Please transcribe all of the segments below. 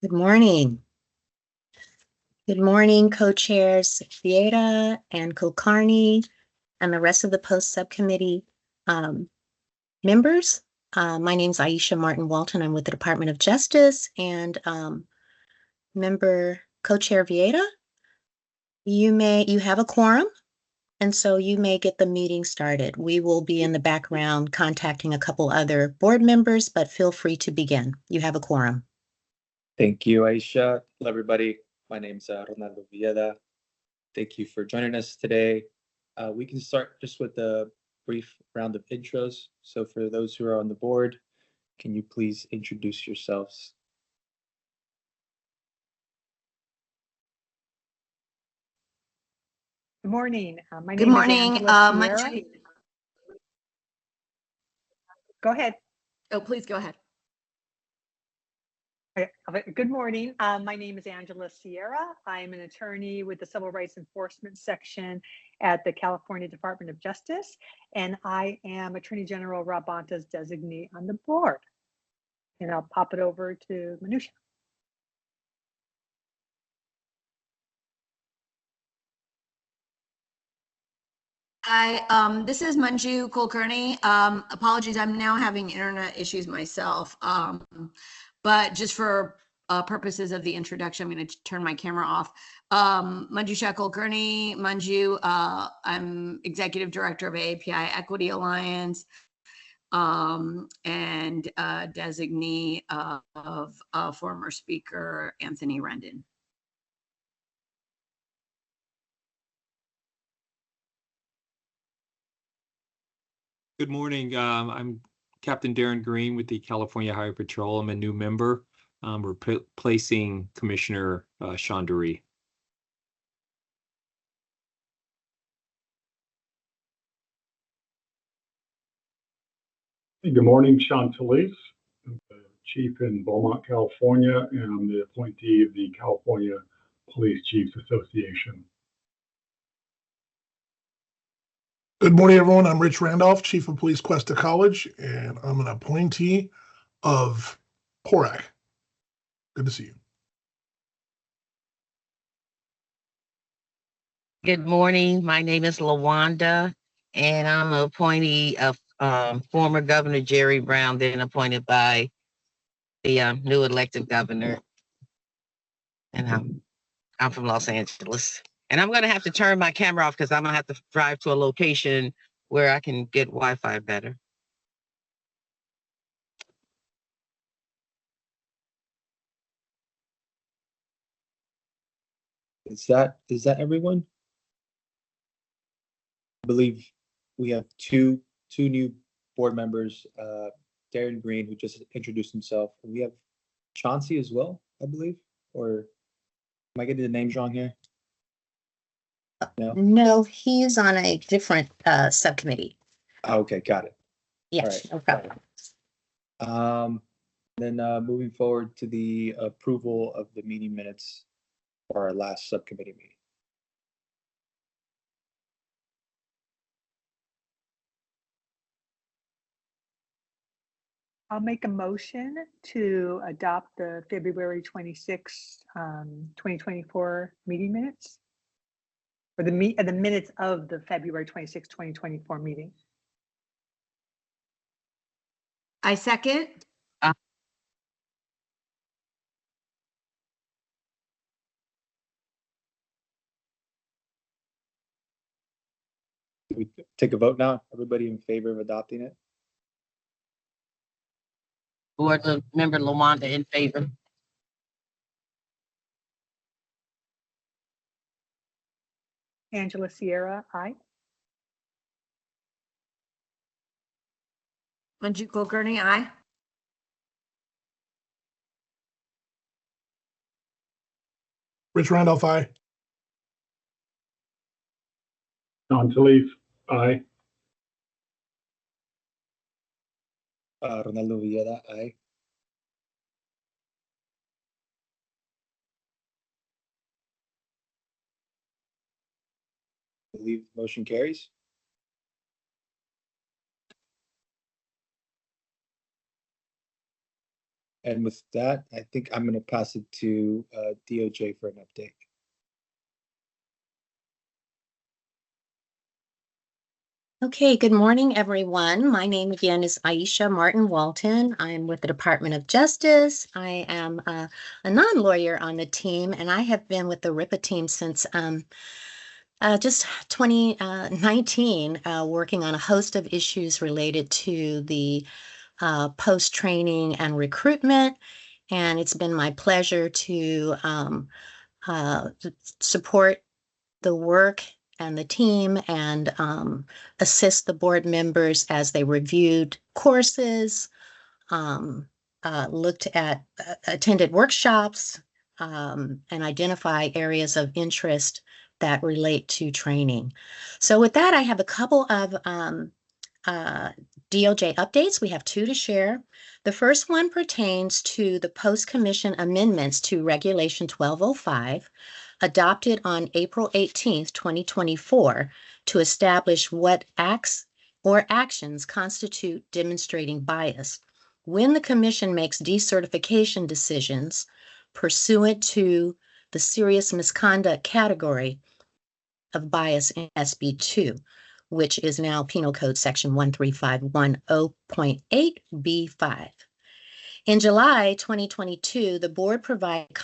Good morning. Good morning, co-chairs Vieta and Kulkarni and the rest of the post subcommittee members. My name is Aisha Martin Walton. I'm with the Department of Justice and member co-chair Vieta. You have a quorum, and so you may get the meeting started. We will be in the background contacting a couple other board members, but feel free to begin. You have a quorum. Thank you, Aisha. Hello, everybody. My name is Ronaldo Villeda. Thank you for joining us today. We can start just with a brief round of intros. So for those who are on the board, can you please introduce yourselves? Good morning. My Good name morning. is Angela Sierra. Go ahead. Oh, please go ahead. Good morning. My name is Angela Sierra. I'm an attorney with the Civil Rights Enforcement Section at the California Department of Justice, and I am Attorney General Rob Bonta's designee on the board. And I'll pop it over to Manusha. Hi, this is Manju Kulkarni. Apologies, I'm now having internet issues myself. But just for purposes of the introduction, I'm going to turn my camera off. Manjusha Kulkarni, Manju, I'm Executive Director of API Equity Alliance and designee of former Speaker Anthony Rendon. Good morning. I'm Captain Darren Green with the California Highway Patrol. I'm a new member. We're replacing Commissioner Sean Dury. Good morning, Sean Talese. I'm the Chief in Beaumont, California, and I'm the appointee of the California Police Chiefs Association. Good morning, everyone. I'm Rich Randolph, Chief of Police Cuesta College, and I'm an appointee of PORAC. Good to see you. Good morning. My name is LaWanda, and I'm an appointee of former Governor Jerry Brown, then appointed by the new elected governor. And I'm from Los Angeles. And I'm going to have to turn my camera off because I'm going to have to drive to a location where I can get Wi-Fi better. Is that everyone? I believe we have two new board members, Darren Green, who just introduced himself. And we have Chauncey as well, I believe. Or am I getting the names wrong here? No, he's on a different subcommittee. Oh, okay, got it. Yes, All no problem. Then moving forward to the approval of the meeting minutes for our last subcommittee meeting. I'll make a motion to adopt the February 26, 2024 meeting minutes, or the minutes of the February 26, 2024 meeting. I second. We take a vote now. Everybody in favor of adopting it? Board Member LaWanda in favor. Angela Sierra, aye. Manju Kulkarni, aye. Rich Randolph, aye. Sean Talese, aye. Ronaldo Villeda, aye. I believe motion carries. And with that, I think I'm going to pass it to DOJ for an update. Okay, good morning, everyone. My name again is Aisha Martin Walton. I'm with the Department of Justice. I am a non-lawyer on the team, and I have been with the RIPA team since just 2019, working on a host of issues related to the post-training and recruitment. And it's been my pleasure to support the work and the team and assist the board members as they reviewed courses, looked at, attended workshops, and identify areas of interest that relate to training. So with that, I have a couple of DOJ updates. We have two to share. The first one pertains to the post-commission amendments to Regulation 1205, adopted on April 18th, 2024, to establish what acts or actions constitute demonstrating bias when the commission makes decertification decisions pursuant to the serious misconduct category of bias in SB 2, which is now Penal Code Section 13510.8B5. In July 2022, the board provided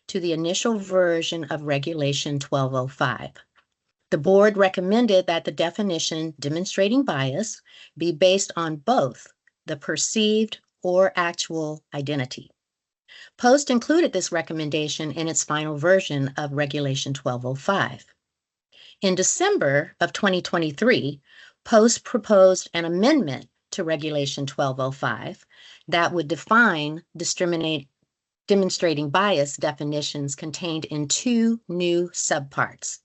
to the initial version of Regulation 1205. The board recommended that the definition demonstrating bias be based on both the perceived or actual identity. Post included this recommendation in its final version of Regulation 1205. In December of 2023, Post proposed an amendment to Regulation 1205 that would define demonstrating bias definitions contained in two new subparts.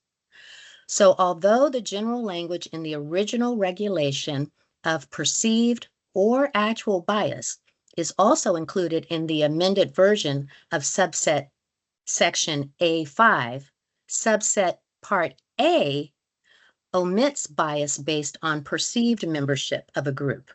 So although the general language in the original regulation of perceived or actual bias is also included in the amended version of subset section A5, subset part A omits bias based on perceived membership of a group,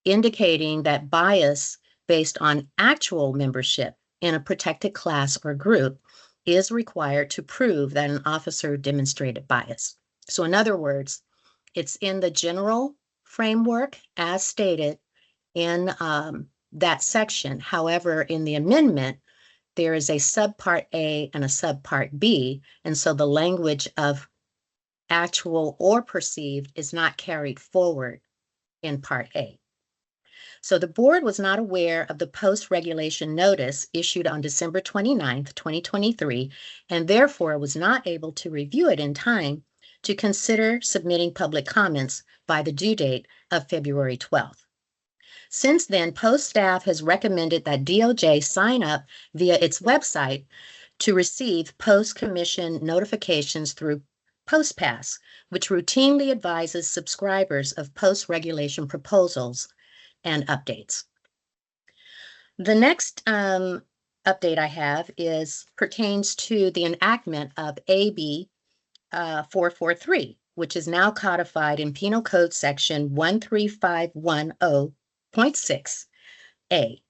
indicating that bias based on actual membership in a protected class or group is required to prove that an officer demonstrated bias. So in other words, it's in the general framework as stated in that section. However, in the amendment, there is a subpart A and a subpart B, and so the language of actual or perceived is not carried forward in part A. So the board was not aware of the post-regulation notice issued on December 29th, 2023, and therefore was not able to review it in time to consider submitting public comments by the due date of February 12th. Since then, Post staff has recommended that DOJ sign up via its website to receive post-commission notifications through PostPass, which routinely advises subscribers of post-regulation proposals and updates. The next update I have pertains to the enactment of AB 443, which is now codified in Penal Code Section 13510.6A.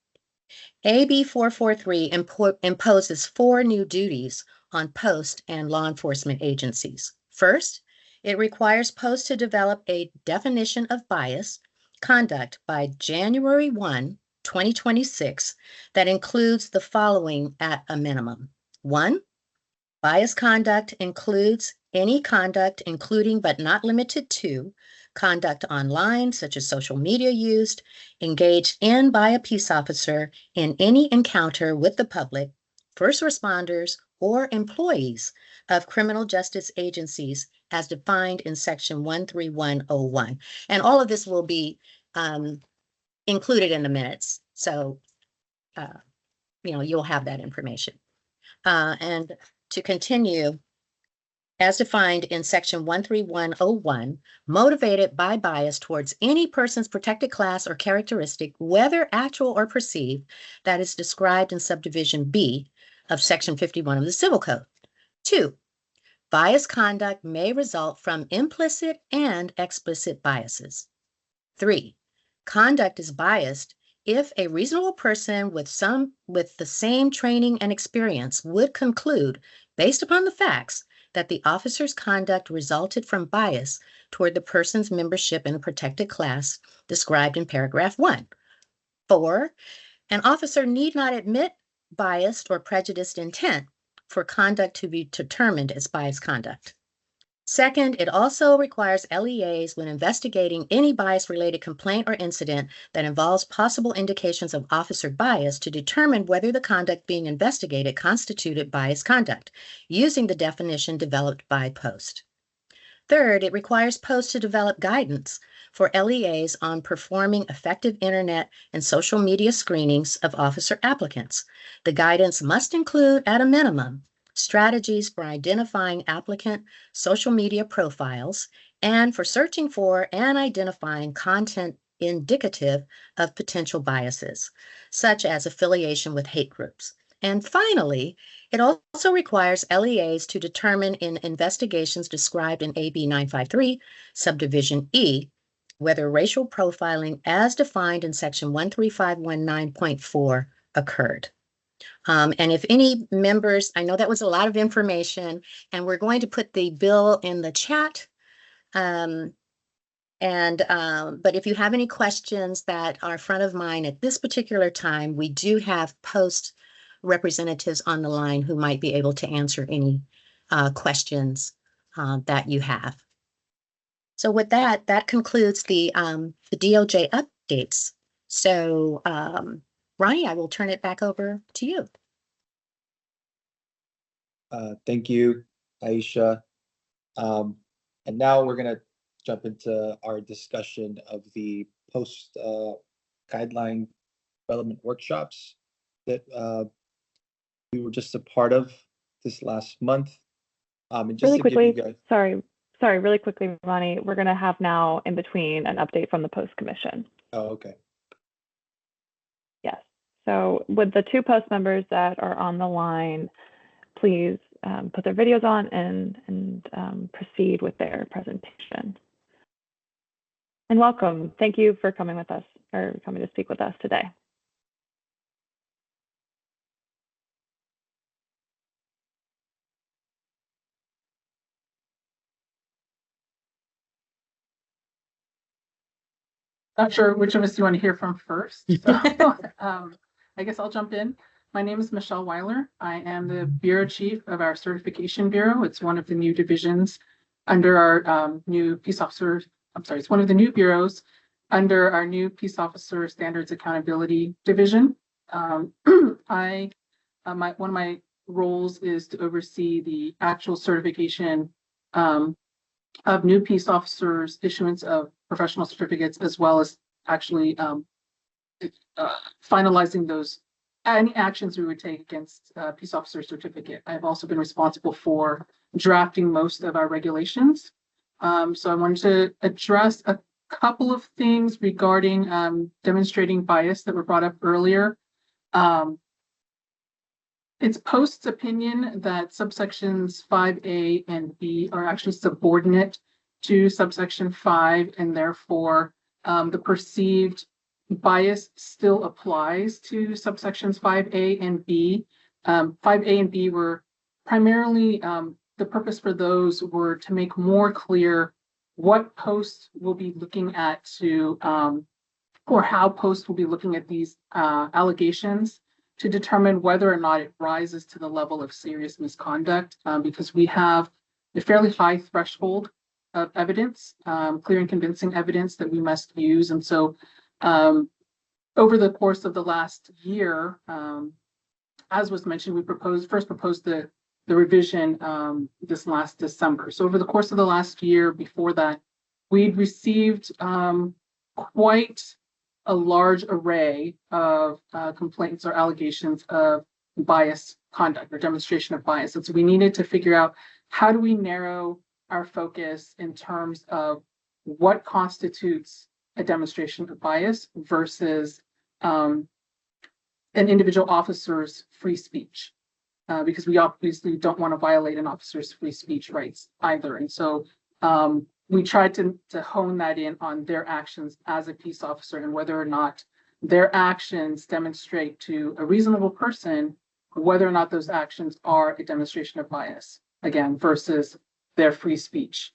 AB 443 imposes 4 new duties on Post and law enforcement agencies. First, it requires Post to develop a definition of bias conduct by January 1, 2026, that includes the following at a minimum. 1, bias conduct includes any conduct, including but not limited to conduct online, such as social media used, engaged in by a peace officer in any encounter with the public, first responders, or employees of criminal justice agencies as defined in Section 13101. And all of this will be included in the minutes. So, you'll have that information. And to continue, as defined in Section 13101, motivated by bias towards any person's protected class or characteristic, whether actual or perceived, that is described in Subdivision B of Section 51 of the Civil Code. 2, bias conduct may result from implicit and explicit biases. 3, conduct is biased if a reasonable person with the same training and experience would conclude, based upon the facts, that the officer's conduct resulted from bias toward the person's membership in a protected class described in paragraph 1. 4, an officer need not admit biased or prejudiced intent for conduct to be determined as biased conduct. Second, it also requires LEAs when investigating any bias-related complaint or incident that involves possible indications of officer bias to determine whether the conduct being investigated constituted biased conduct, using the definition developed by POST. Third, it requires POST to develop guidance for LEAs on performing effective internet and social media screenings of officer applicants. The guidance must include, at a minimum, strategies for identifying applicant social media profiles and for searching for and identifying content indicative of potential biases, such as affiliation with hate groups. And finally, it also requires LEAs to determine in investigations described in AB 953, subdivision E, whether racial profiling as defined in section 13519.4 occurred. And if any members, I know that was a lot of information, and we're going to put the bill in the chat. But if you have any questions that are front of mind at this particular time, we do have POST representatives on the line who might be able to answer any questions that you have. So with that, that concludes the DOJ updates. So Ronnie, I will turn it back over to you. Thank you, Aisha. And now we're going to jump into our discussion of the post guideline development workshops that we were just a part of this last month. And just Really to quickly, give you guys, sorry, really quickly, Ronnie, we're going to have now in between an update from the Post Commission. oh, okay. Yes. So with the 2 Post members that are on the line, please put their videos on and proceed with their presentation. And welcome. Thank you for coming with us, or coming to speak with us today. Not sure which of us you want to hear from first. So, I guess I'll jump in. My name is Michelle Weiler. I am the Bureau Chief of our Certification Bureau. It's one of the new divisions under our new Peace Officer. I'm sorry, it's one of the new bureaus under our new Peace Officer Standards Accountability Division. One of my roles is to oversee the actual certification of new peace officers, issuance of professional certificates, as well as actually finalizing those, any actions we would take against peace officer certificate. I've also been responsible for drafting most of our regulations. So I wanted to address a couple of things regarding demonstrating bias that were brought up earlier. It's POST's opinion that subsections 5A and B are actually subordinate to subsection 5, and therefore the perceived bias still applies to subsections 5A and B. 5A and B were primarily, the purpose for those were to make more clear what POST will be looking at to, or how POST will be looking at these allegations to determine whether or not it rises to the level of serious misconduct, because we have a fairly high threshold of evidence, clear and convincing evidence that we must use. And so over the course of the last year, as was mentioned, we first proposed the revision this last December. So over the course of the last year before that, we'd received quite a large array of complaints or allegations of bias conduct or demonstration of bias. And so we needed to figure out, how do we narrow our focus in terms of what constitutes a demonstration of bias versus an individual officer's free speech, because we obviously don't want to violate an officer's free speech rights either. And so we tried to hone that in on their actions as a peace officer and whether or not their actions demonstrate to a reasonable person whether or not those actions are a demonstration of bias, again, versus their free speech.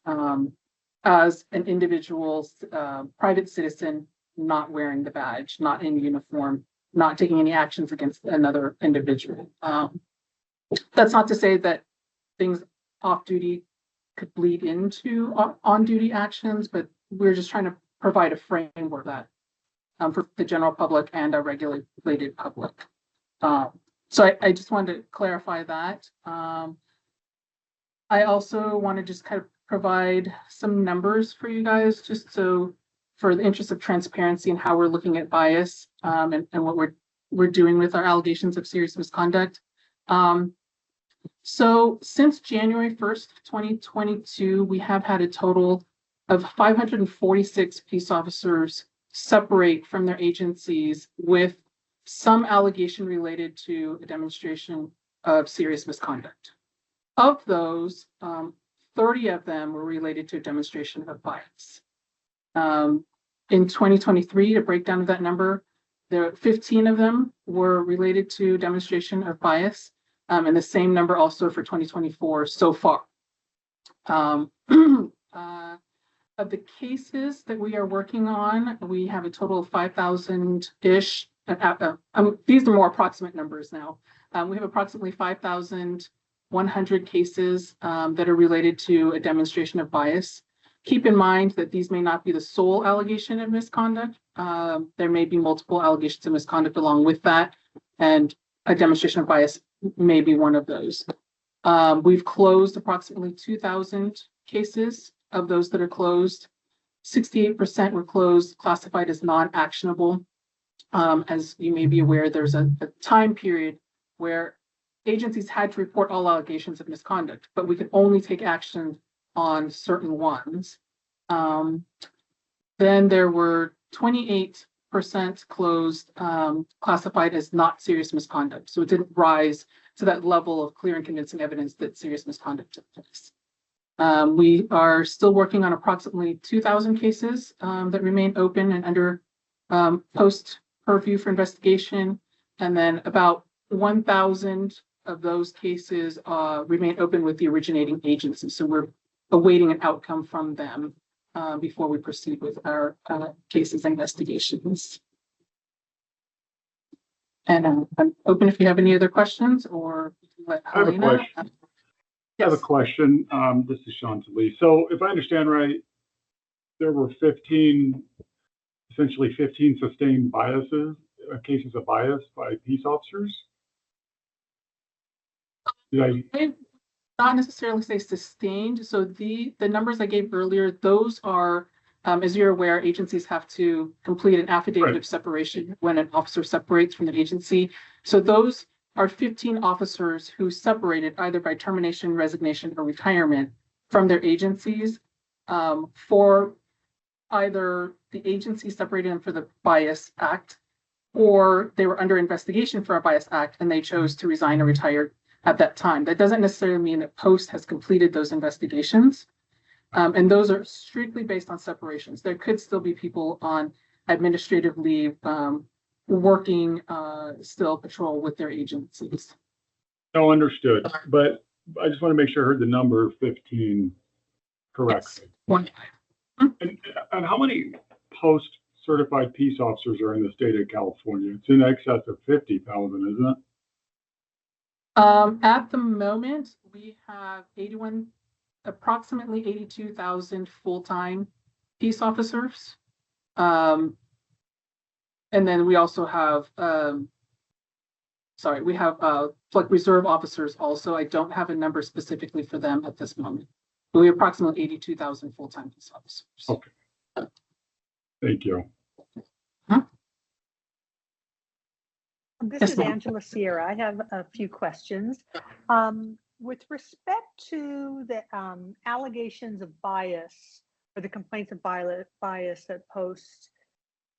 As an individual, private citizen, not wearing the badge, not in uniform, not taking any actions against another individual. That's not to say that things off duty could bleed into on duty actions, but we're just trying to provide a framework that for the general public and a regulated public. So I just wanted to clarify that. I also want to just kind of provide some numbers for you guys, just so for the interest of transparency and how we're looking at bias and what we're doing with our allegations of serious misconduct. So since January 1st, 2022, we have had a total of 546 police officers separate from their agencies with some allegation related to a demonstration of serious misconduct. Of those, 30 of them were related to a demonstration of bias. In 2023, a breakdown of that number, there 15 of them were related to demonstration of bias, and the same number also for 2024 so far. Of the cases that we are working on, we have a total of 5,000-ish. These are more approximate numbers now. We have approximately 5,100 cases that are related to a demonstration of bias. Keep in mind that these may not be the sole allegation of misconduct. There may be multiple allegations of misconduct along with that, and a demonstration of bias may be one of those. We've closed approximately 2,000 cases. Of those that are closed, 68% were closed, classified as non-actionable. As you may be aware, there's a time period where agencies had to report all allegations of misconduct, but we could only take action on certain ones. Then there were 28% closed, classified as not serious misconduct. So it didn't rise to that level of clear and convincing evidence that serious misconduct took place. We are still working on approximately 2,000 cases that remain open and under post-purview for investigation. And then about 1,000 of those cases remain open with the originating agency. So we're awaiting an outcome from them before we proceed with our cases and investigations. And I'm open if you have any other questions or let I have a Helena. question. I have a question. This is Sean Lee. So if I understand right, there were essentially 15 sustained biases, cases of bias by peace officers. I not necessarily say sustained. So the numbers I gave earlier, those are, as you're aware, agencies have to complete an affidavit of separation when an officer separates from the agency. So those are 15 officers who separated either by termination, resignation, or retirement from their agencies for either the agency separated them for the Bias Act, or they were under investigation for a Bias Act and they chose to resign or retire at that time. That doesn't necessarily mean that Post has completed those investigations. And those are strictly based on separations. There could still be people on administrative leave working still patrol with their agencies. No, understood. But I just want to make sure I heard the number 15 correctly. Yes. And how many post-certified peace officers are in the state of California? It's in excess of 50,000, isn't it? At the moment, we have approximately 82,000 full-time peace officers. And then we also have, we have like reserve officers also. I don't have a number specifically for them at this moment. But we have approximately 82,000 full-time police officers. Okay. Thank you. This Yes, is ma'am. Angela Sierra. I have a few questions. With respect to the allegations of bias or the complaints of bias that Post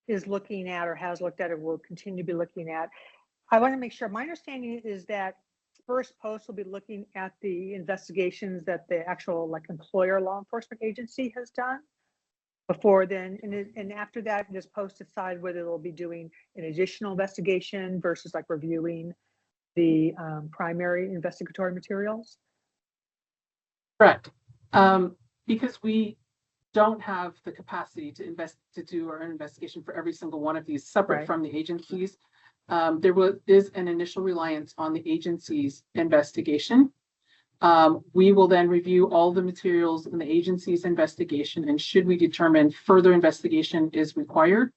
is looking at or has looked at or will continue to be looking at, I want to make sure, my understanding is that first Post will be looking at the investigations that the actual employer law enforcement agency has done. before then, and after that, does post decide whether they'll be doing an additional investigation versus like reviewing the primary investigatory materials? Correct. Because we don't have the capacity to do our investigation for every single one of these separate Right. from the agencies. There is an initial reliance on the agency's investigation. We will then review all the materials in the agency's investigation, and should we determine further investigation is required,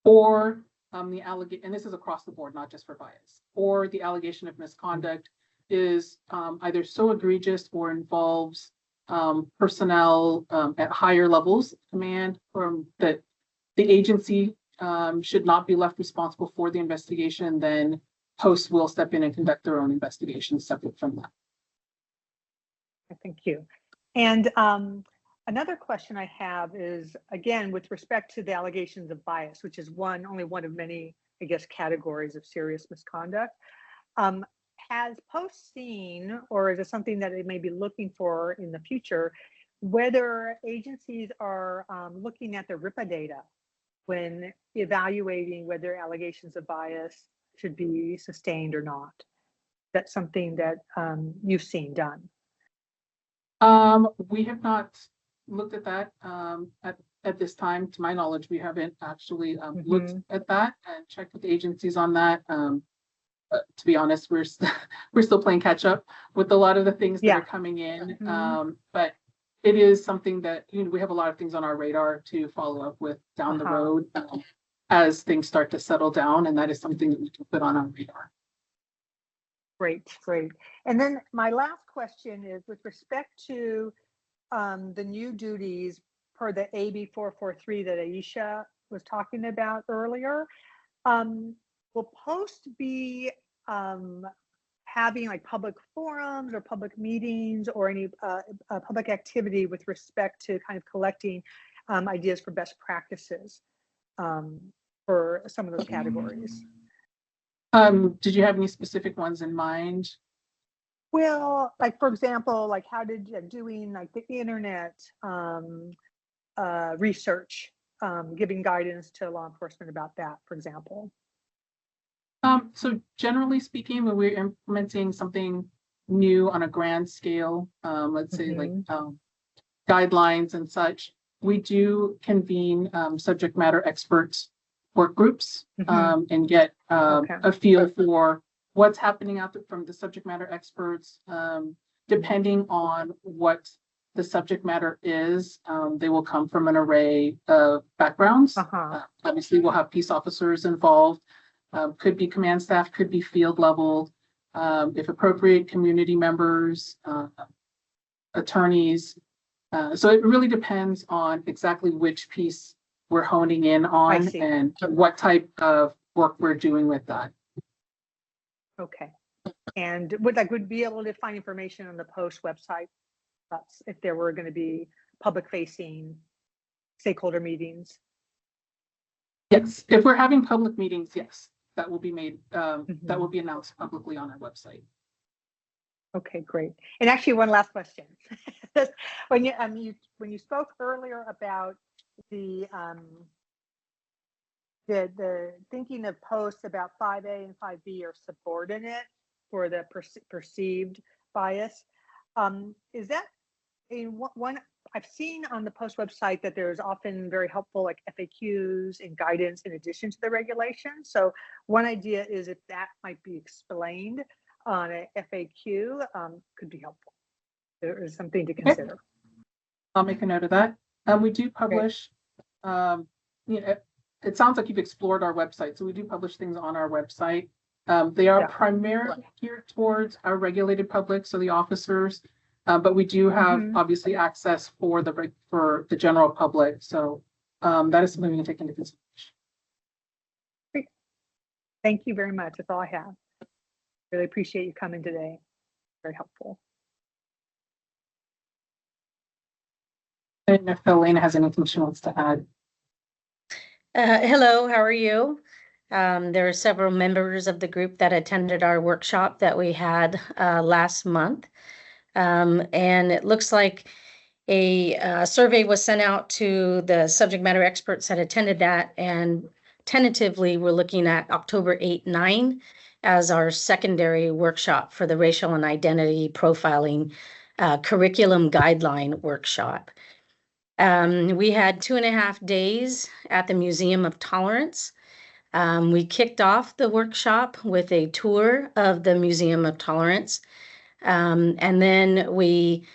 or the allegation, and this is across the board, not just for bias, or the allegation of misconduct is either so egregious or involves personnel at higher levels of command, that the agency should not be left responsible for the investigation, then post will step in and conduct their own investigation separate from that. Thank you. And another question I have is, again, with respect to the allegations of bias, which is only one of many, I guess, categories of serious misconduct. Has Post seen, or is it something that it may be looking for in the future, whether agencies are looking at the RIPA data when evaluating whether allegations of bias should be sustained or not? That's something that you've seen done. We have not looked at that at this time. To my knowledge, we haven't actually looked at that and checked with the agencies on that. To be honest, we're still playing catch up with a lot of the things that are coming in. But it is something that, you know, we have a lot of things on our radar to follow up with down the road as things start to settle down, and that is something that we can put on our radar. Great, great. And then my last question is with respect to the new duties per the AB 443 that Aisha was talking about earlier. Will Post be having like public forums or public meetings or any public activity with respect to kind of collecting ideas for best practices for some of those categories? Did you have any specific ones in mind? Well, like for example, like how did doing like the internet research, giving guidance to law enforcement about that, for example? So generally speaking, when we're implementing something new on a grand scale, let's say like guidelines and such, we do convene subject matter experts work groups and get a feel for what's happening out there from the subject matter experts. Depending on what the subject matter is, they will come from an array of backgrounds. Obviously, we'll have peace officers involved. Could be command staff, could be field level, if appropriate, community members, attorneys. So it really depends on exactly which piece we're honing in on and what type of work we're doing with that. Okay. And would be able to find information on the Post website if there were going to be public facing stakeholder meetings? Yes, if we're having public meetings, yes, that will be made, that will be announced publicly on our website. Okay, great. And actually one last question. When you spoke earlier about the thinking of Posts about 5A and 5B are subordinate for the perceived bias. Is that one I've seen on the Post website that there's often very helpful like FAQs and guidance in addition to the regulation. So one idea is if that might be explained on a FAQ, could be helpful. There is something to consider. I'll make a note of that. We do publish, you know, it sounds like you've explored our website. So we do publish things on our website. They are primarily geared towards our regulated public, so the officers, but we do have obviously access for the general public. So that is something we can take into consideration. Great. Thank you very much. That's all I have. Really appreciate you coming today. Very helpful. I don't know if Elena has anything she wants to add. Hello, how are you? There are several members of the group that attended our workshop that we had last month. And it looks like A survey was sent out to the subject matter experts that attended that, and tentatively, we're looking at October 8, 9 as our secondary workshop for the racial and identity profiling curriculum guideline workshop. We had 2.5 days at the Museum of Tolerance. We kicked off the workshop with a tour of the Museum of Tolerance. And then we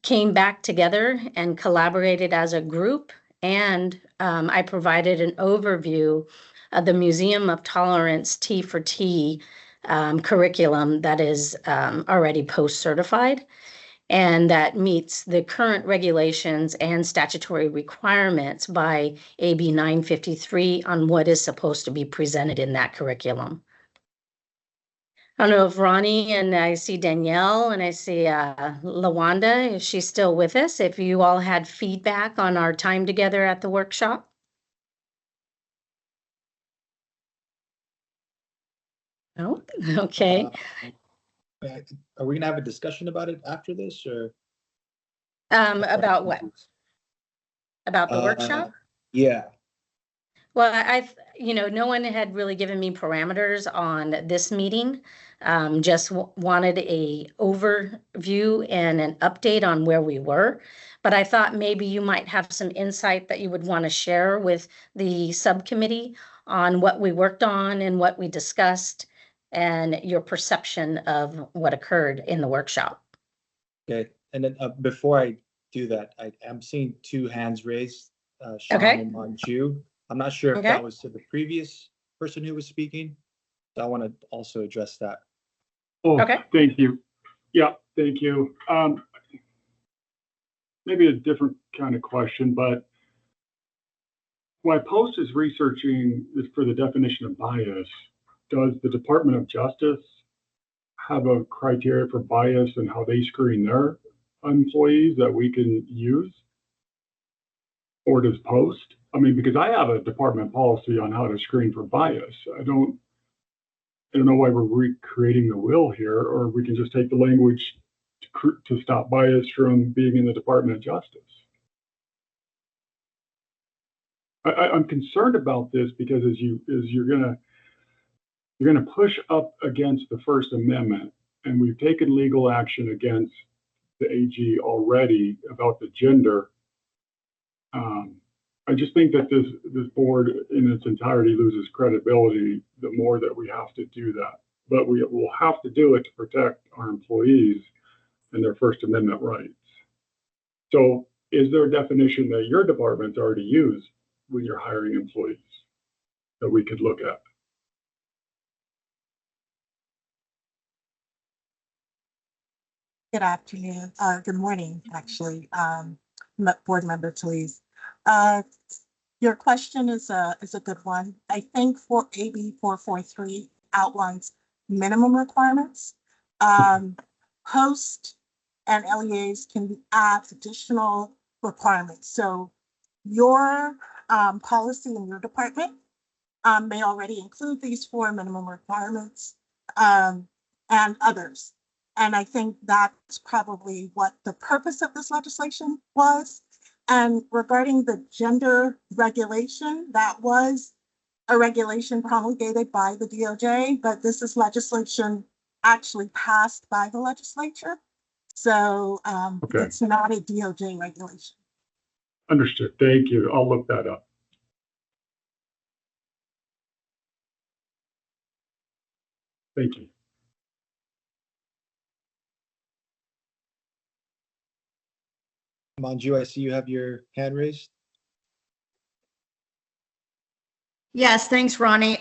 came back together and collaborated as a group. And I provided an overview of the Museum of Tolerance T for T curriculum that is already post-certified and that meets the current regulations and statutory requirements by AB 953 on what is supposed to be presented in that curriculum. I don't know if Ronnie, and I see Danielle and I see Lawanda, if she's still with us, if you all had feedback on our time together at the workshop. No? Okay. Are we gonna have a discussion about it after this, or? About what? About the workshop? Yeah. Well, no one had really given me parameters on this meeting. Just wanted a overview and an update on where we were. But I thought maybe you might have some insight that you would want to share with the subcommittee on what we worked on and what we discussed and your perception of what occurred in the workshop. Okay, and then before I do that, I am seeing 2 hands raised, Sean Okay. and Manju. I'm not sure if Okay. that was to the previous person who was speaking. So I want to also address that. Oh, Okay. thank you. Yeah, thank you. Maybe a different kind of question, but while Post is researching this for the definition of bias, does the Department of Justice have a criteria for bias and how they screen their employees that we can use? Or does Post? I mean, because I have a department policy on how to screen for bias. I don't know why we're recreating the wheel here, or we can just take the language to stop bias from being in the Department of Justice. I'm concerned about this because as you're gonna push up against the First Amendment, and we've taken legal action against the AG already about the gender. I just think that this board in its entirety loses credibility the more that we have to do that. But we will have to do it to protect our employees and their First Amendment rights. So is there a definition that your department's already used when you're hiring employees that we could look at? Good afternoon, good morning, actually, board member, please. Your question is a good one. I think for AB 443 outlines minimum requirements. Post and LEAs can add additional requirements. So your policy in your department may already include these 4 minimum requirements and others. And I think that's probably what the purpose of this legislation was. And regarding the gender regulation, that was a regulation promulgated by the DOJ, but this is legislation actually passed by the legislature. So Okay. It's not a DOJ regulation. Understood. Thank you. I'll look that up. Thank you. Manju, I see you have your hand raised. Yes, thanks, Ronnie.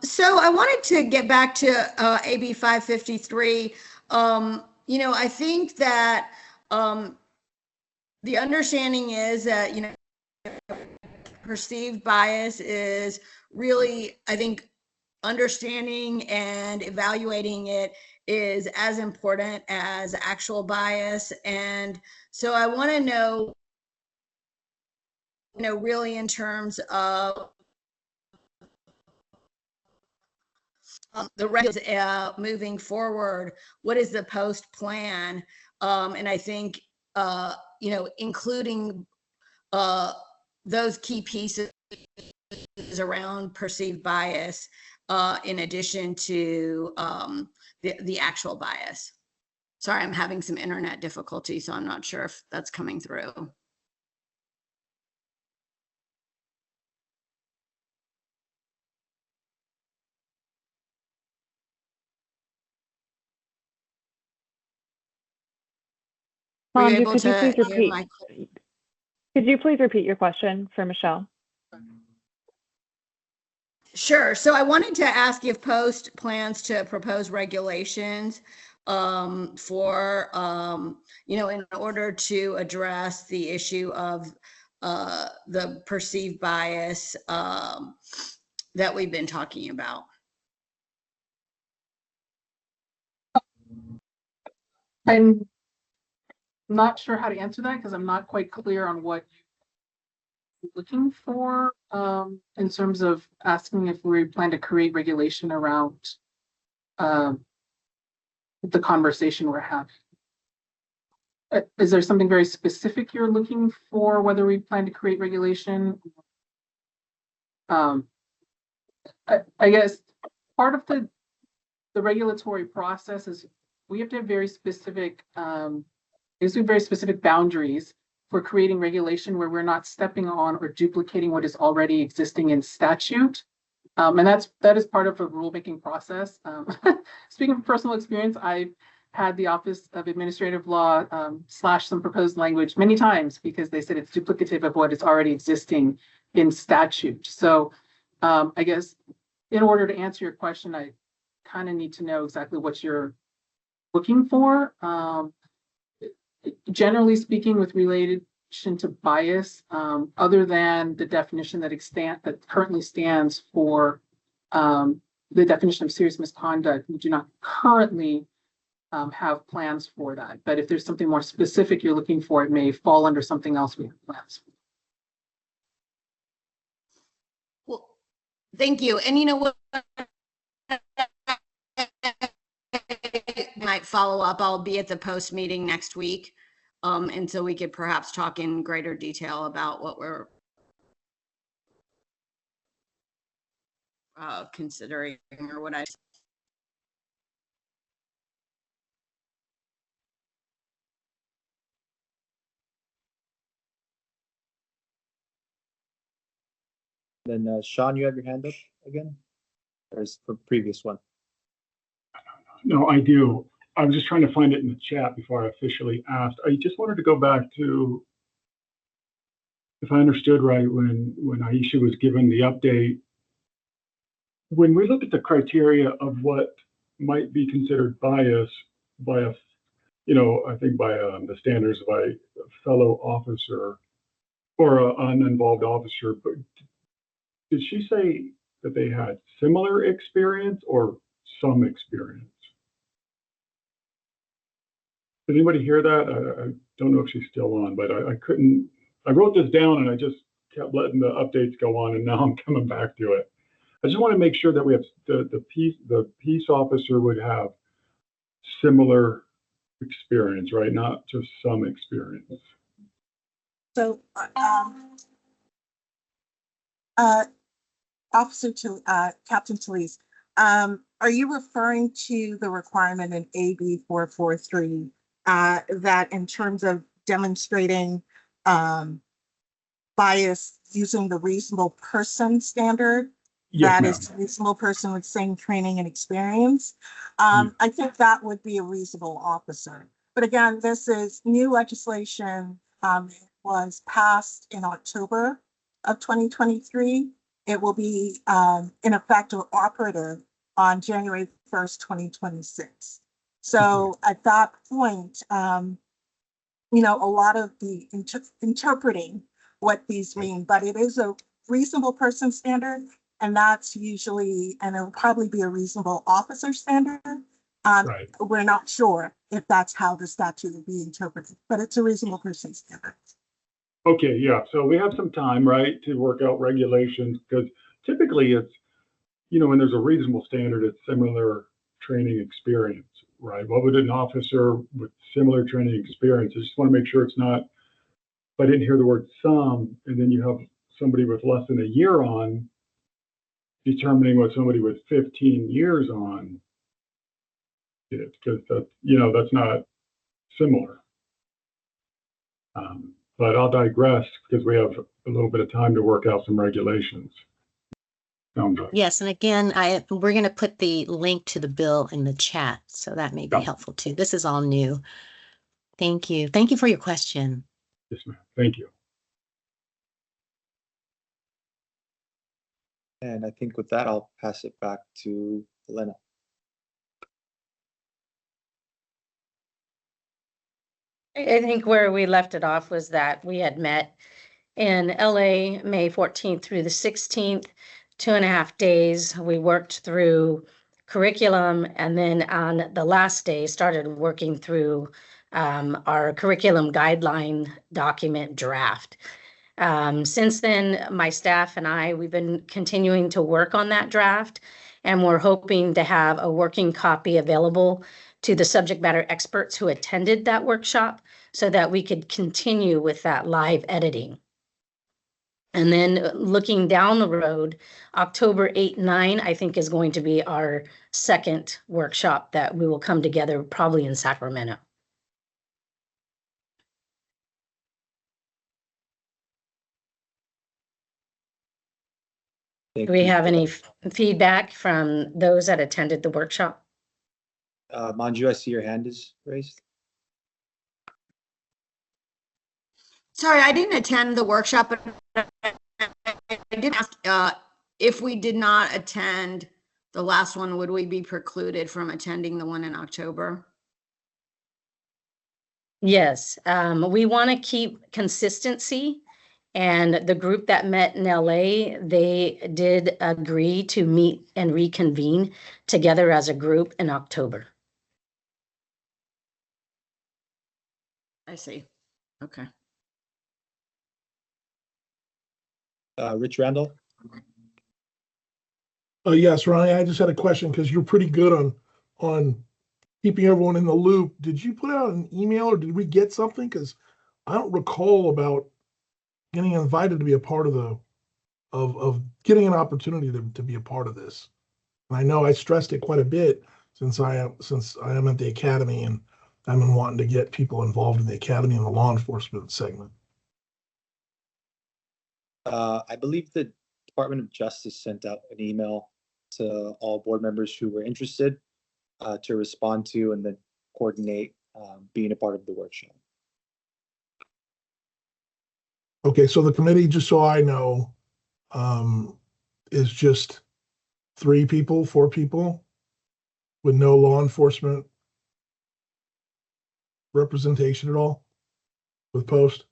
So I wanted to get back to AB 553. I think that the understanding is that, perceived bias is really, I think, understanding and evaluating it is as important as actual bias. And so I want to know, really in terms of the rest moving forward, what is the post plan? And I think including those key pieces around perceived bias in addition to the actual bias. Sorry, I'm having some internet difficulty, so I'm not sure if that's coming through. Were you Manju, able could you to please hear repeat? my- Could you please repeat your question for Michelle? Sure. So I wanted to ask if Post plans to propose regulations for, in order to address the issue of the perceived bias that we've been talking about. I'm not sure how to answer that because I'm not quite clear on what you're looking for in terms of asking if we plan to create regulation around the conversation we're having. Is there something very specific you're looking for, whether we plan to create regulation? I guess part of the regulatory process is we have to have very specific boundaries for creating regulation where we're not stepping on or duplicating what is already existing in statute. And that is part of a rulemaking process. Speaking from personal experience, I've had the Office of Administrative Law slash some proposed language many times because they said it's duplicative of what is already existing in statute. So I guess in order to answer your question, I kind of need to know exactly what you're looking for. Generally speaking, with relation to bias, other than the definition that currently stands for the definition of serious misconduct, we do not currently have plans for that. But if there's something more specific you're looking for, it may fall under something else we have plans for. Well, thank you. And you know what? Might follow up. I'll be at the Post meeting next week. And so we could perhaps talk in greater detail about what we're considering or what I. Then Sean, you have your hand up again? Or is the previous one? No, I do. I was just trying to find it in the chat before I officially asked. I just wanted to go back to, if I understood right, when Aisha was given the update, when we look at the criteria of what might be considered bias by a, I think by the standards by a fellow officer or an uninvolved officer, but did she say that they had similar experience or some experience? Did anybody hear that? I don't know if she's still on, but I couldn't, I wrote this down and I just kept letting the updates go on and now I'm coming back to it. I just want to make sure that we have the peace officer would have similar experience, right? Not just some experience. So, Captain Talese, are you referring to the requirement in AB 443 that in terms of demonstrating bias using the reasonable person standard? Yes, That is a reasonable person with same training and experience. Hmm. I think that would be a reasonable officer. But again, this is new legislation. It was passed in October of 2023. It will be in effect or operative on January 1st, 2026. So at that point, a lot of the interpreting what these mean, but it is a reasonable person standard. And that's usually, and it'll probably be a reasonable officer standard. Right. We're not sure if that's how the statute will be interpreted, but it's a reasonable person standard. Okay, yeah. So we have some time, right, to work out regulations because typically it's, when there's a reasonable standard, it's similar training experience. right? What would an officer with similar training experience? I just want to make sure it's not, if I didn't hear the word some, and then you have somebody with less than a year on determining what somebody with 15 years on is, because that's, that's not similar. But I'll digress because we have a little bit of time to work out some regulations. Sounds like. Yes, and again, we're going to put the link to the bill in the chat, so that may be Yeah. helpful too. This is all new. Thank you. Thank you for your question. Yes, ma'am. Thank you. And I think with that, I'll pass it back to Elena. I think where we left it off was that we had met in LA, May 14th through the 16th, 2.5 days. We worked through curriculum, and then on the last day started working through our curriculum guideline document draft. Since then, my staff and we've been continuing to work on that draft, and we're hoping to have a working copy available to the subject matter experts who attended that workshop so that we could continue with that live editing. And then looking down the road, October 8, 9, I think is going to be our second workshop that we will come together probably in Sacramento. Thank Do we you have for any that. feedback from those that attended the workshop? Manju, I see your hand is raised. Sorry, I didn't attend the workshop, but I did ask if we did not attend the last one, would we be precluded from attending the one in October? Yes, we want to keep consistency. And the group that met in LA, they did agree to meet and reconvene together as a group in October. I see. Okay. Rich Randall? Yes, Ronnie, I just had a question because you're pretty good on keeping everyone in the loop. Did you put out an email or did we get something? Because I don't recall about getting invited to be a part of of getting an opportunity to be a part of this. And I know I stressed it quite a bit since I am at the academy and I've been wanting to get people involved in the academy and the law enforcement segment. I believe the Department of Justice sent out an email to all board members who were interested to respond to and then coordinate being a part of the workshop. Okay, so the committee, just so I know, is just 3 people, 4 people with no law enforcement representation at all with Post?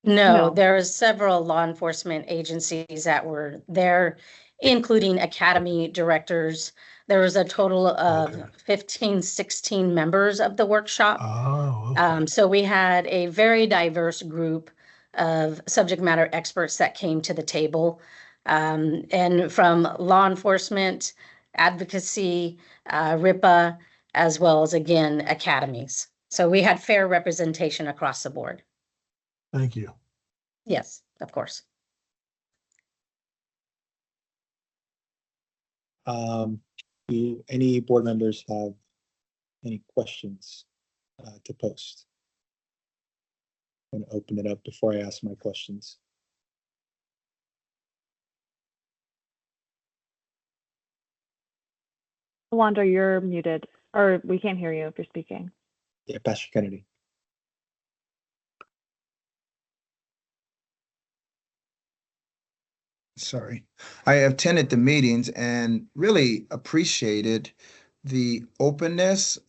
No, No. there are several law enforcement agencies that were there, including academy directors. There was a total of Okay. 15, 16 members of the workshop. Oh, okay. So we had a very diverse group of subject matter experts that came to the table. And from law enforcement, advocacy, RIPA, as well as, again, academies. So we had fair representation across the board. Thank you. Yes, of course. Do any board members have any questions to post? I'm going to open it up before I ask my questions. Wanda, you're muted, or we can't hear you if you're speaking. Yeah, Pastor Kennedy. Sorry. I attended the meetings and really appreciated the openness.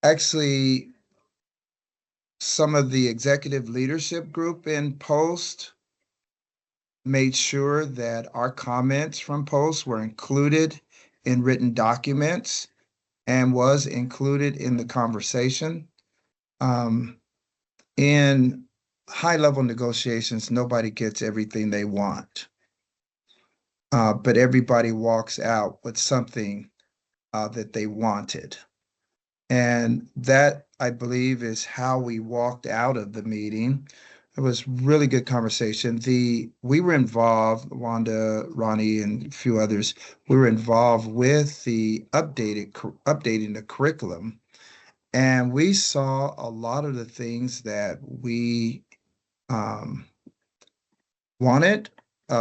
Actually, some of the executive leadership group in Post made sure that our comments from Post were included in written documents and was included in the conversation. In high-level negotiations, nobody gets everything they want. But everybody walks out with something that they wanted. And that, I believe, is how we walked out of the meeting. It was really good conversation. We were involved, Wanda, Ronnie, and a few others, we were involved with the updating the curriculum. And we saw a lot of the things that we wanted,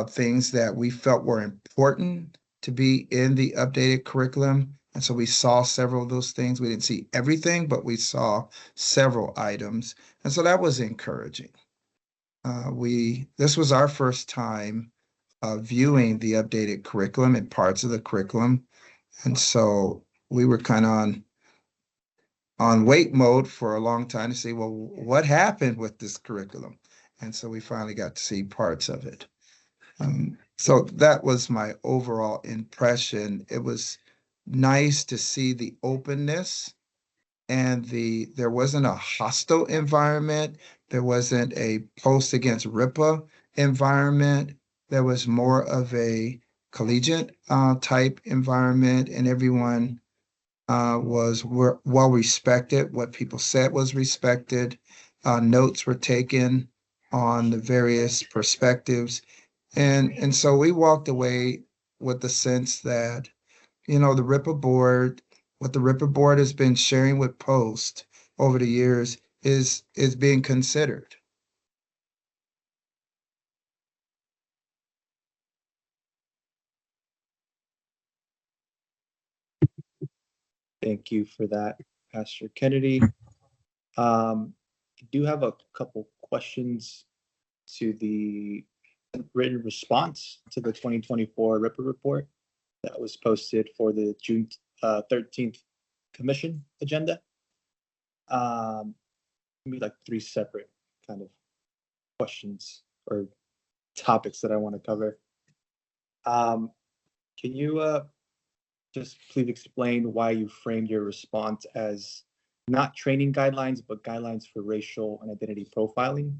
things that we felt were important to be in the updated curriculum. And so we saw several of those things. We didn't see everything, but we saw several items. And so that was encouraging. This was our first time viewing the updated curriculum and parts of the curriculum. And so we were kind of on wait mode for a long time to see, well, what happened with this curriculum? And so we finally got to see parts of it. So that was my overall impression. It was nice to see the openness and there wasn't a hostile environment. There wasn't a post against RIPA environment. There was more of a collegiate type environment, and everyone was well respected. What people said was respected. Notes were taken on the various perspectives. And so we walked away with the sense that, the RIPA board, what the RIPA board has been sharing with Post over the years is being considered. Thank you for that, Pastor Kennedy. I do have a couple questions to the written response to the 2024 RIPA report that was posted for the June 13th commission agenda. Maybe like 3 separate kind of questions or topics that I want to cover. Can you just please explain why you framed your response as not training guidelines, but guidelines for racial and identity profiling?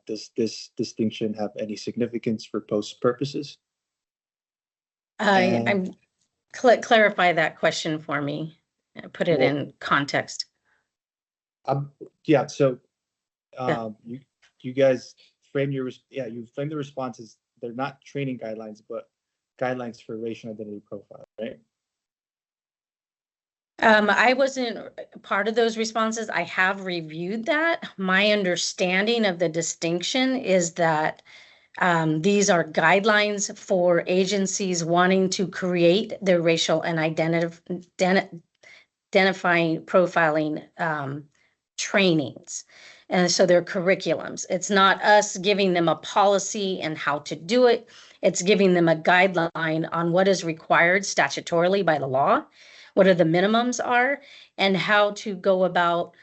Does this distinction have any significance for Post purposes? Clarify that question for me. Put it in context. Yeah. So, you guys frame you frame the responses. They're not training guidelines, but guidelines for racial identity profile, right? I wasn't part of those responses. I have reviewed that. My understanding of the distinction is that these are guidelines for agencies wanting to create their racial and identifying profiling trainings. And so they're curriculums. It's not us giving them a policy and how to do it. It's giving them a guideline on what is required statutorily by the law, what are the minimums are, and how to go about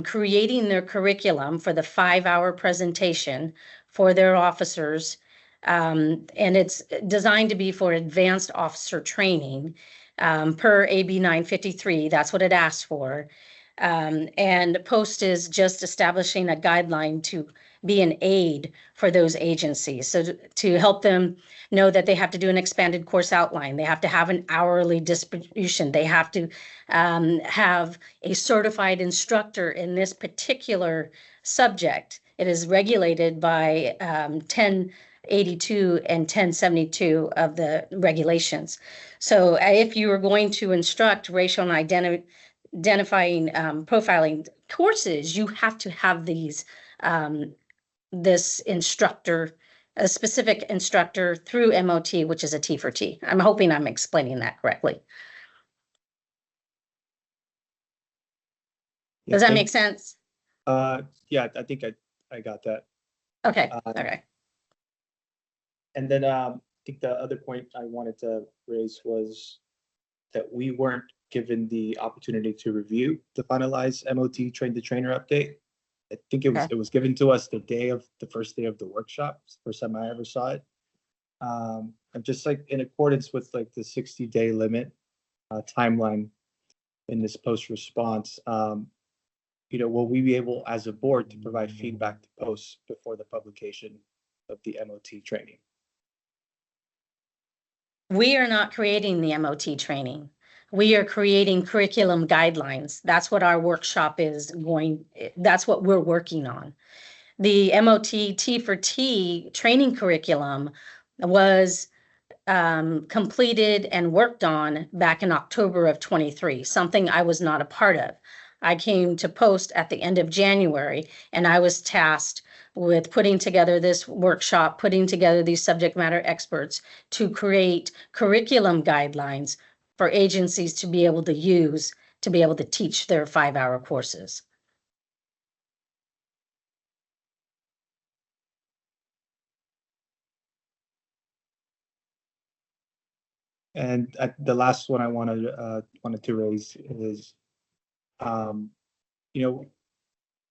creating their curriculum for the 5-hour presentation for their officers. And it's designed to be for advanced officer training per AB 953. That's what it asked for. And Post is just establishing a guideline to be an aid for those agencies. So to help them know that they have to do an expanded course outline, they have to have an hourly distribution, they have to have a certified instructor in this particular subject. It is regulated by 1082 and 1072 of the regulations. So if you are going to instruct racial and identifying profiling courses, you have to have these this instructor, a specific instructor through MOT, which is a T for T. I'm hoping I'm explaining that correctly. Does that make sense? Yeah, I think I got that. Okay. Okay. And then I think the other point I wanted to raise was that we weren't given the opportunity to review the finalized MOT train the trainer update. I think it was given to us the first day of the workshop. It's the first time I ever saw it. And just like in accordance with like the 60-day limit timeline in this Post response, will we be able as a board to provide feedback to Post before the publication of the MOT training? We are not creating the MOT training. We are creating curriculum guidelines. That's what our workshop that's what we're working on. The MOT T for T training curriculum was completed and worked on back in October of 23, something I was not a part of. I came to post at the end of January, and I was tasked with putting together this workshop, putting together these subject matter experts to create curriculum guidelines for agencies to be able to use to be able to teach their 5-hour courses. And the last one I wanted to raise is, you know,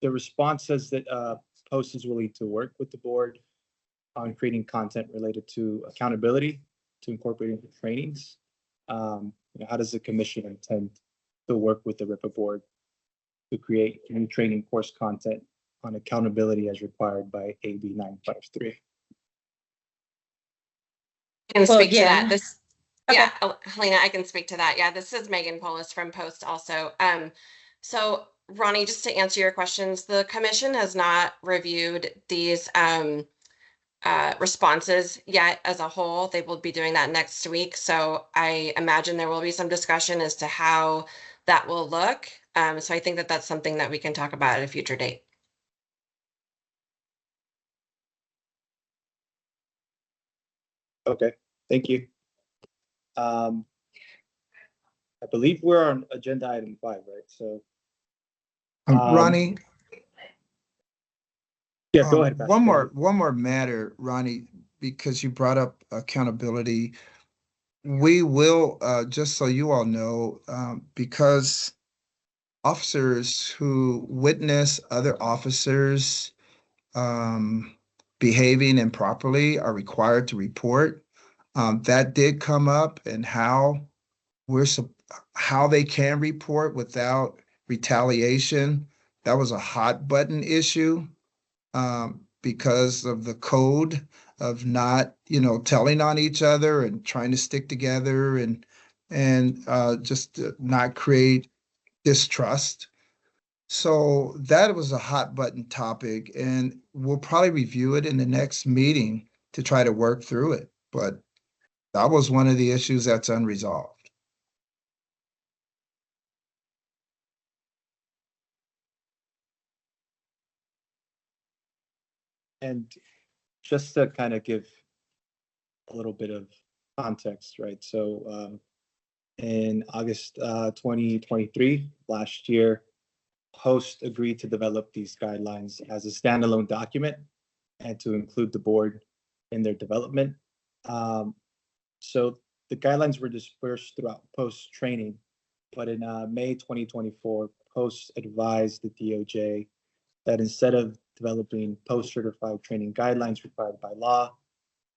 the response says that Post is willing to work with the board on creating content related to accountability to incorporate into trainings. How does the commission intend to work with the RIPA board to create new training course content on accountability as required by AB 953? I can Well, speak to again- that. This, Okay. yeah, Helena, I can speak to that. Yeah, this is Megan Polis from Post also. So Ronnie, just to answer your questions, the commission has not reviewed these responses yet as a whole. They will be doing that next week. So I imagine there will be some discussion as to how that will look. So I think that that's something that we can talk about at a future date. Okay, thank you. I believe we're on agenda item 5, right? So, Ronnie, yeah, go ahead. Pastor. one more matter, Ronnie, because you brought up accountability. We will, just so you all know, because officers who witness other officers behaving improperly are required to report. That did come up, and how they can report without retaliation. That was a hot button issue because of the code of not, telling on each other and trying to stick together and just not create distrust. So that was a hot button topic, and we'll probably review it in the next meeting to try to work through it. But that was one of the issues that's unresolved. And just to kind of give a little bit of context, right? So in August 2023, last year, Post agreed to develop these guidelines as a standalone document and to include the board in their development. So the guidelines were dispersed throughout Post training, but in May 2024, Post advised the DOJ that instead of developing post-certified training guidelines required by law,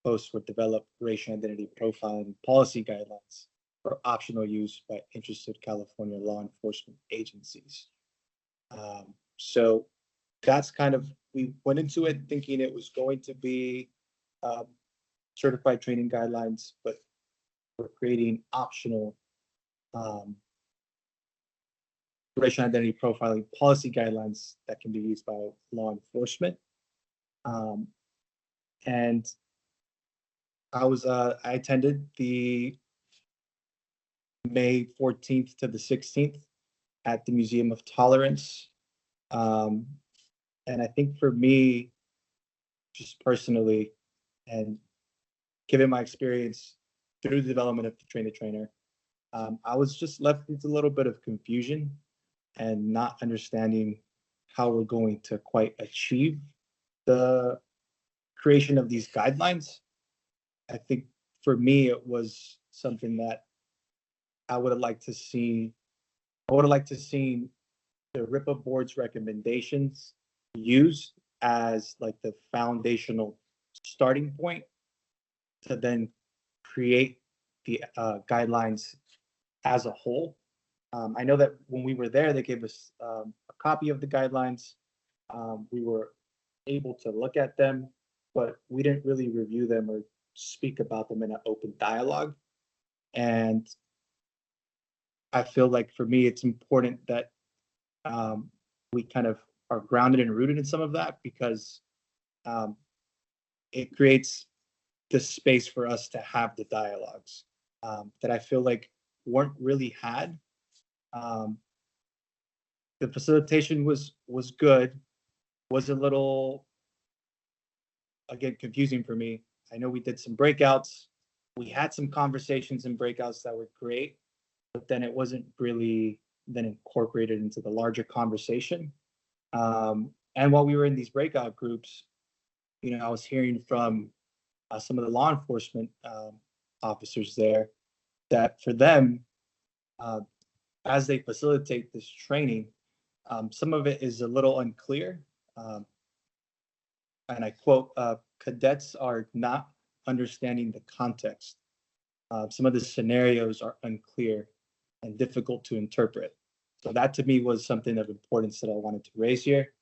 Post would develop racial identity profiling policy guidelines for optional use by interested California law enforcement agencies. So that's kind of, we went into it thinking it was going to be certified training guidelines, but we're creating optional racial identity profiling policy guidelines that can be used by law enforcement. And I attended the May 14th to the 16th at the Museum of Tolerance. And I think for me, just personally, and given my experience through the development of the Train the Trainer, I was just left with a little bit of confusion and not understanding how we're going to quite achieve the creation of these guidelines. I think for me, it was something that I would have liked to see. I would have liked to see the RIPA board's recommendations used as like the foundational starting point to then create the guidelines as a whole. I know that when we were there, they gave us a copy of the guidelines. We were able to look at them, but we didn't really review them or speak about them in an open dialogue. And I feel like for me, it's important that we kind of are grounded and rooted in some of that, because it creates the space for us to have the dialogues that I feel like weren't really had. The facilitation was good, was a little, again, confusing for me. I know we did some breakouts. We had some conversations and breakouts that were great, but then it wasn't really then incorporated into the larger conversation. And while we were in these breakout groups, I was hearing from some of the law enforcement officers there that for them, as they facilitate this training, some of it is a little unclear. And I quote, cadets are not understanding the context. Some of the scenarios are unclear and difficult to interpret. So that to me was something of importance that I wanted to raise here.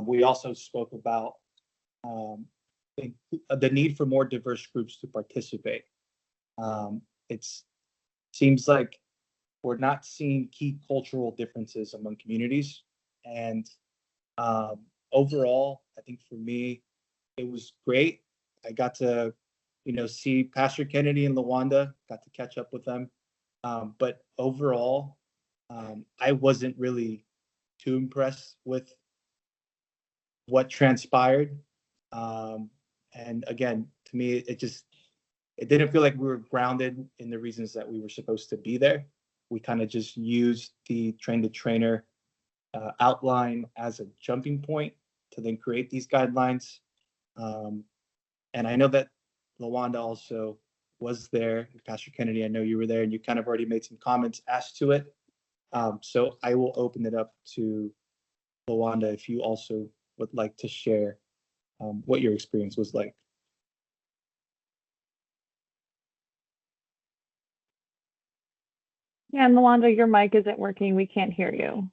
We also spoke about the need for more diverse groups to participate. It seems like we're not seeing key cultural differences among communities. And overall, I think for me, it was great. I got to, see Pastor Kennedy and LaWanda, got to catch up with them. But overall, I wasn't really too impressed with what transpired. And again, to me, it didn't feel like we were grounded in the reasons that we were supposed to be there. We kind of just used the train the trainer outline as a jumping point to then create these guidelines. And I know that LaWanda also was there. Pastor Kennedy, I know you were there, and you kind of already made some comments as to it. So I will open it up to LaWanda if you also would like to share what your experience was like. Yeah, and Melanda, your mic isn't working. We can't hear you.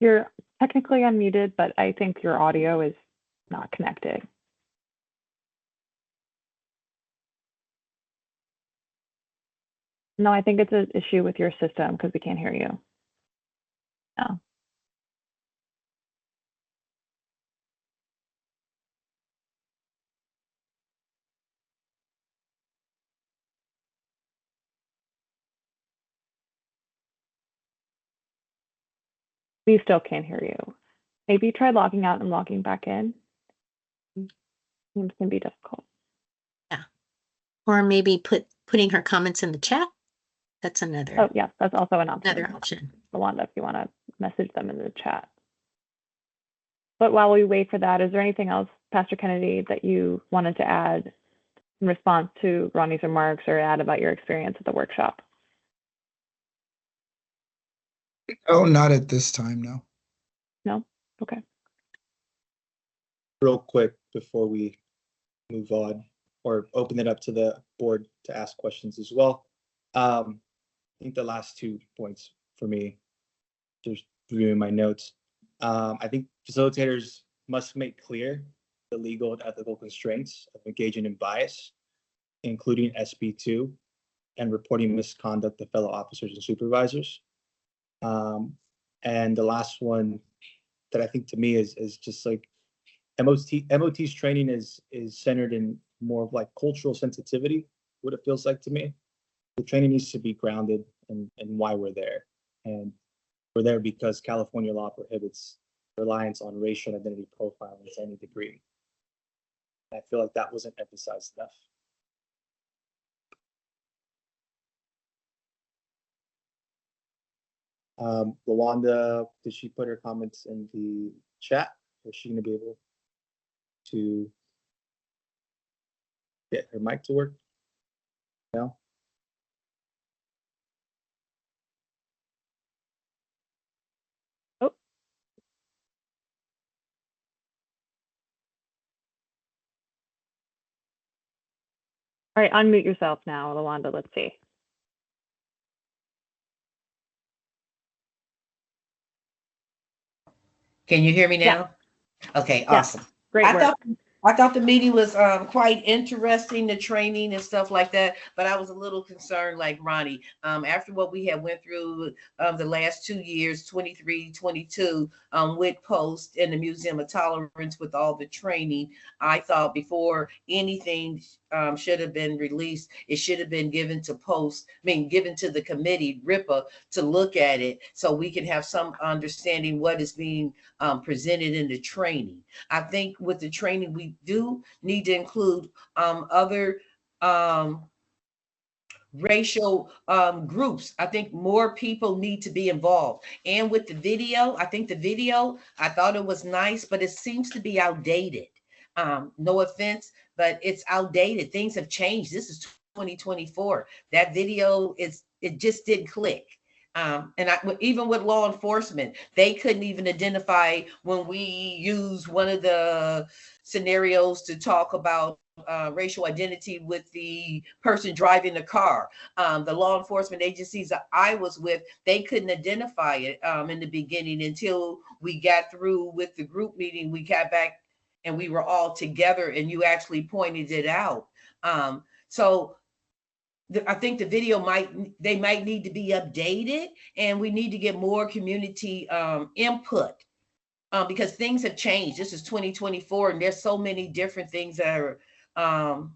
You're technically unmuted, but I think your audio is not connected. No, I think it's an issue with your system because we can't hear you. No. We still can't hear you. Maybe try logging out and logging back in. Seems can be difficult. Yeah. Or maybe putting her comments in the chat. That's another. Oh, yeah, that's also an option. Another option. Melanda, if you want to message them in the chat. But while we wait for that, is there anything else, Pastor Kennedy, that you wanted to add in response to Ronnie's remarks or add about your experience at the workshop? Oh, not at this time, no. No? Okay. Real quick before we move on or open it up to the board to ask questions as well. I think the last 2 points for me, just reviewing my notes. I think facilitators must make clear the legal and ethical constraints of engaging in bias, including SB2 and reporting misconduct to fellow officers and supervisors. And the last one that I think to me is just like MOT's training is centered in more of like cultural sensitivity, what it feels like to me. The training needs to be grounded in why we're there. And we're there because California law prohibits reliance on racial identity profiling to any degree. I feel like that wasn't emphasized enough. LaWanda, did she put her comments in the chat? Is she going to be able to get her mic to work? No? Oh. All right, unmute yourself now, LaWanda. Let's see. Can you hear me Yeah. now? Okay, Yeah. awesome. Great I work. I thought the meeting was quite interesting, the training and stuff like that, but I was a little concerned, like Ronnie, after what we had went through the last 2 years, 23, 22, with Post and the Museum of Tolerance with all the training. I thought before anything should have been released, it should have been given to Post, given to the committee, RIPA, to look at it so we can have some understanding what is being presented in the training. I think with the training, we do need to include other racial groups. I think more people need to be involved. And with the video, I think the video, I thought it was nice, but it seems to be outdated. No offense, but it's outdated. Things have changed. This is 2024. That video it just didn't click. Even with law enforcement, they couldn't even identify when we use one of the scenarios to talk about racial identity with the person driving the car. The law enforcement agencies that I was with, they couldn't identify it in the beginning until we got through with the group meeting. We got back and we were all together and you actually pointed it out. I think the video might need to be updated, and we need to get more community input because things have changed. This is 2024, and there's so many different things that are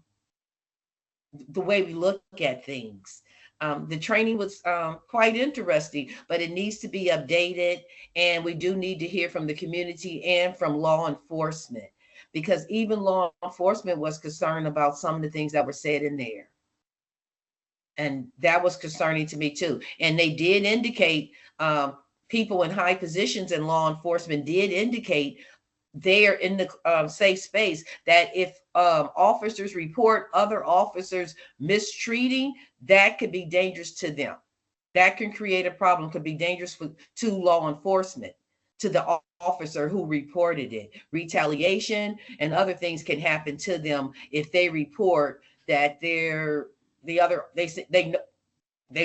the way we look at things. The training was quite interesting, but it needs to be updated, and we do need to hear from the community and from law enforcement, because even law enforcement was concerned about some of the things that were said in there. And that was concerning to me too. And they did indicate, people in high positions in law enforcement did indicate there in the safe space that if officers report other officers mistreating, that could be dangerous to them. That can create a problem, could be dangerous to law enforcement, to the officer who reported it. Retaliation and other things can happen to them if they report that they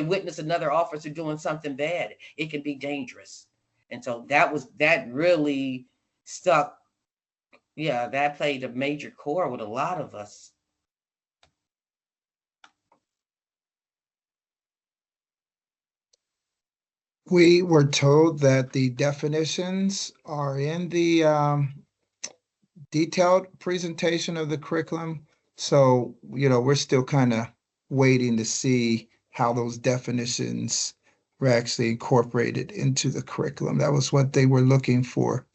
witness another officer doing something bad. It can be dangerous. And so that really stuck. Yeah, that played a major core with a lot of us. We were told that the definitions are in the detailed presentation of the curriculum. So, we're still kind of waiting to see how those definitions were actually incorporated into the curriculum. That was what they were looking for.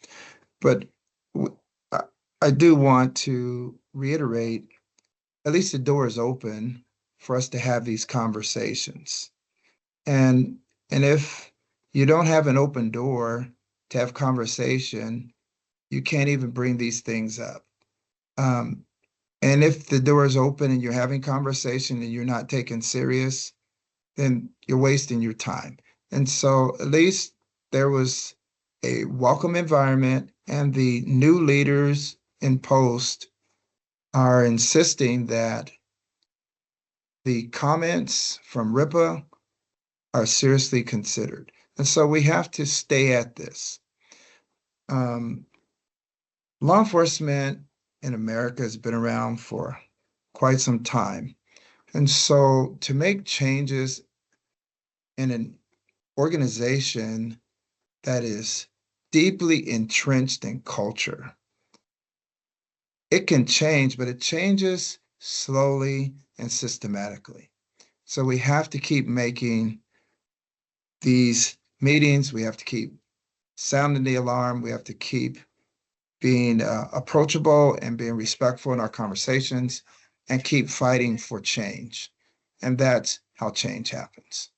But I do want to reiterate, at least the door is open for us to have these conversations. And if you don't have an open door to have conversation, you can't even bring these things up. And if the door is open and you're having conversation and you're not taken serious, then you're wasting your time. And so at least there was a welcome environment, and the new leaders in Post are insisting that the comments from RIPA are seriously considered. And so we have to stay at this. Law enforcement in America has been around for quite some time. And so to make changes in an organization that is deeply entrenched in culture, it can change, but it changes slowly and systematically. So we have to keep making these meetings, we have to keep sounding the alarm, we have to keep being approachable and being respectful in our conversations, and keep fighting for change. And that's how change happens.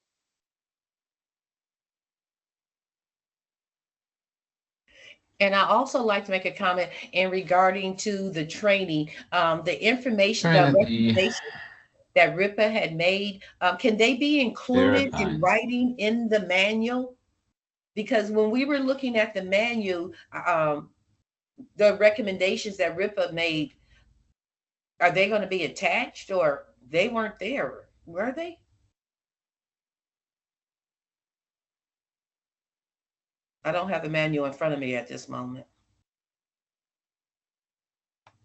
And I also like to make a comment in regarding to the training, the information that RIPA had made, can they be included in writing in the manual? Because when we were looking at the manual, the recommendations that RIPA made, are they going to be attached, or they weren't there, were they? I don't have the manual in front of me at this moment.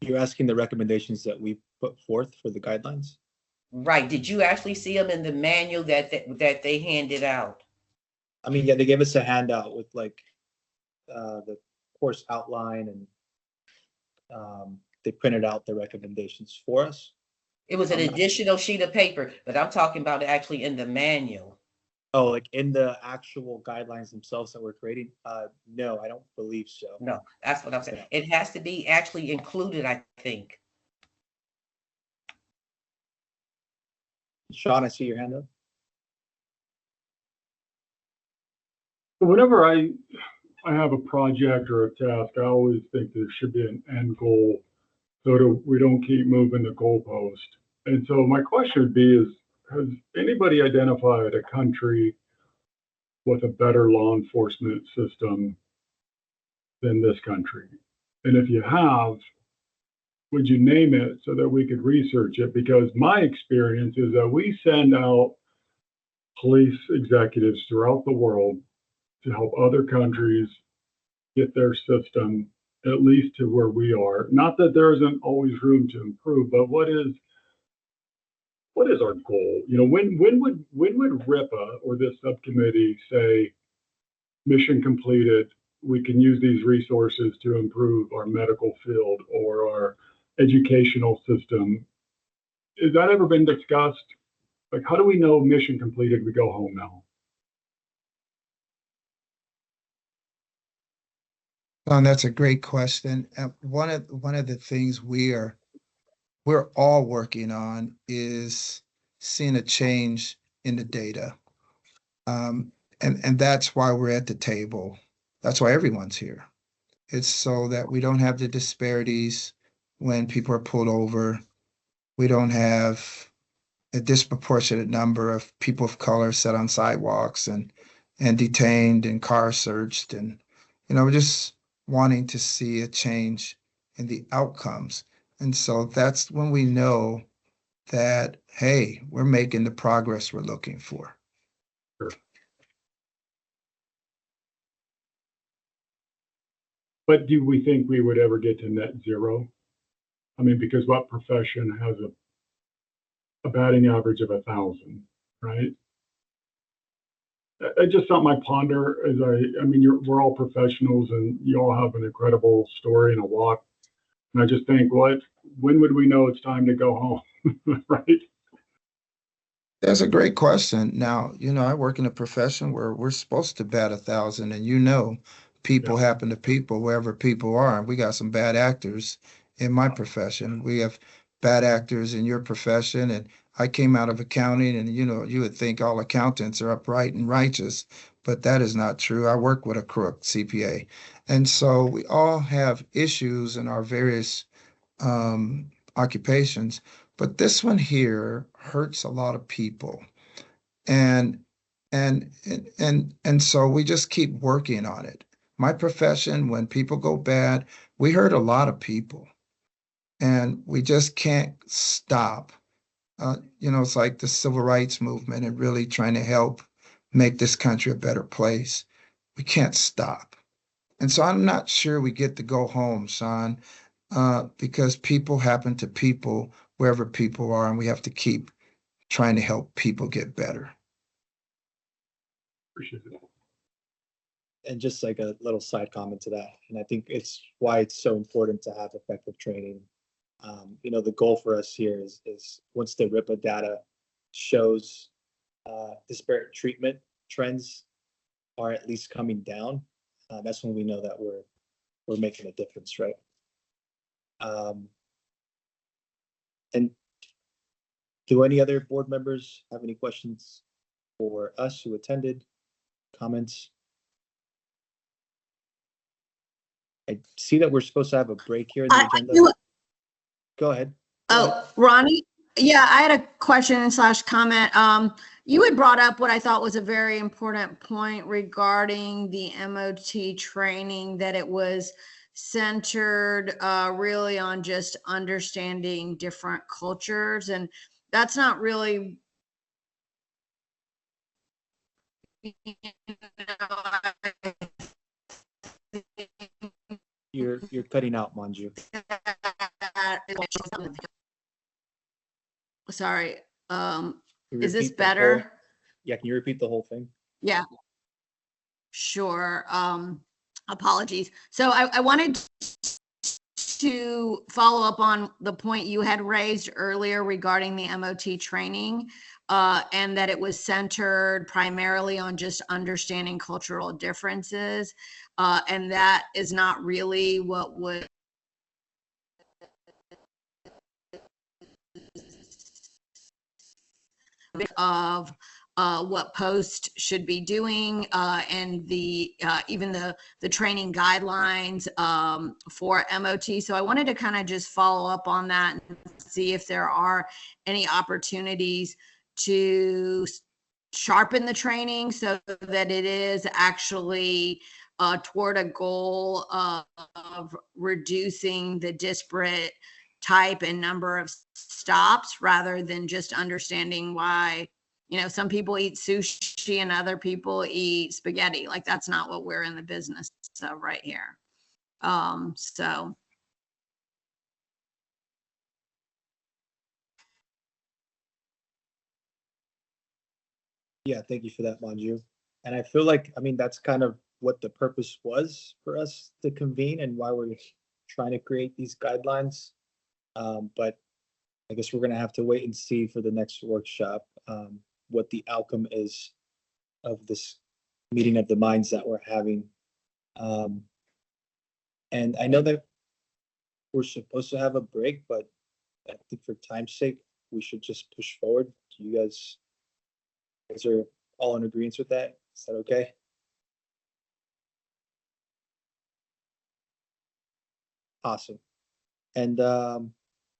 You're asking the recommendations that we put forth for the guidelines? Right, did you actually see them in the manual that they handed out? I mean, yeah, they gave us a handout with like the course outline and they printed out the recommendations for us. It was an additional sheet of paper, but I'm talking about actually in the manual. Oh, like in the actual guidelines themselves that we're creating? No, I don't believe so. No, that's what I'm saying. It has to be actually included, I think. Sean, I see your hand up. Whenever I have a project or a task, I always think there should be an end goal so that we don't keep moving the goalpost. And so my question would be has anybody identified a country with a better law enforcement system than this country? And if you have, would you name it so that we could research it? Because my experience is that we send out police executives throughout the world to help other countries get their system at least to where we are. Not that there isn't always room to improve, but what is our goal? You know, when would RIPA or this subcommittee say, mission completed, we can use these resources to improve our medical field or our educational system? Has that ever been discussed? Like, how do we know mission completed, we go home now? That's a great question. One of the things we're all working on is seeing a change in the data. And that's why we're at the table. That's why everyone's here. It's so that we don't have the disparities when people are pulled over. We don't have a disproportionate number of people of color set on sidewalks and detained and car searched. And, you know, we're just wanting to see a change in the outcomes. And so that's when we know that, hey, we're making the progress we're looking for. Sure. But do we think we would ever get to net zero? I mean, because what profession has a batting average of 1,000, right? It's just something I ponder as I mean, we're all professionals and you all have an incredible story and a walk. And I just think, when would we know it's time to go home, right? That's a great question. Now, you know, I work in a profession where we're supposed to bat 1,000, and you know, people happen to people wherever people are. And we got some bad actors in my profession. We have bad actors in your profession. And I came out of accounting, and you know, you would think all accountants are upright and righteous, but that is not true. I work with a crook CPA. And so we all have issues in our various occupations, but this one here hurts a lot of people. And so we just keep working on it. My profession, when people go bad, we hurt a lot of people, and we just can't stop. You know, it's like the civil rights movement and really trying to help make this country a better place. We can't stop. And so I'm not sure we get to go home, Sean, because people happen to people wherever people are, and we have to keep trying to help people get better. Appreciate it. And just like a little side comment to that, and I think it's why it's so important to have effective training. You know, the goal for us here is once the RIPA data shows disparate treatment trends are at least coming down, that's when we know that we're making a difference, right? And do any other board members have any questions for us who attended? Comments? I see that we're supposed to have a break here in the agenda. Go ahead. Oh, Ronnie? Yeah, I had a question / comment. You had brought up what I thought was a very important point regarding the MOT training, that it was centered really on just understanding different cultures. And that's not really, You're cutting out, Manju. Sorry, Can you is this repeat the whole- better? Yeah, can you repeat the whole thing? Yeah. Sure. Apologies. So I wanted to follow up on the point you had raised earlier regarding the MOT training, and that it was centered primarily on just understanding cultural differences. And that is not really what would of what Post should be doing, and the even the training guidelines for MOT. So I wanted to kind of just follow up on that and see if there are any opportunities to sharpen the training so that it is actually toward a goal of reducing the disparate type and number of stops, rather than just understanding why, you know, some people eat sushi and other people eat spaghetti. Like, that's not what we're in the business of right here. So Yeah, thank you for that, Manju. And I feel like, I mean, that's kind of what the purpose was for us to convene and why we're trying to create these guidelines. But I guess we're gonna have to wait and see for the next workshop, what the outcome is of this meeting of the minds that we're having. And I know that we're supposed to have a break, but I think for time's sake, we should just push forward. Do you guys are all in agreement with that? Is that okay? Awesome. And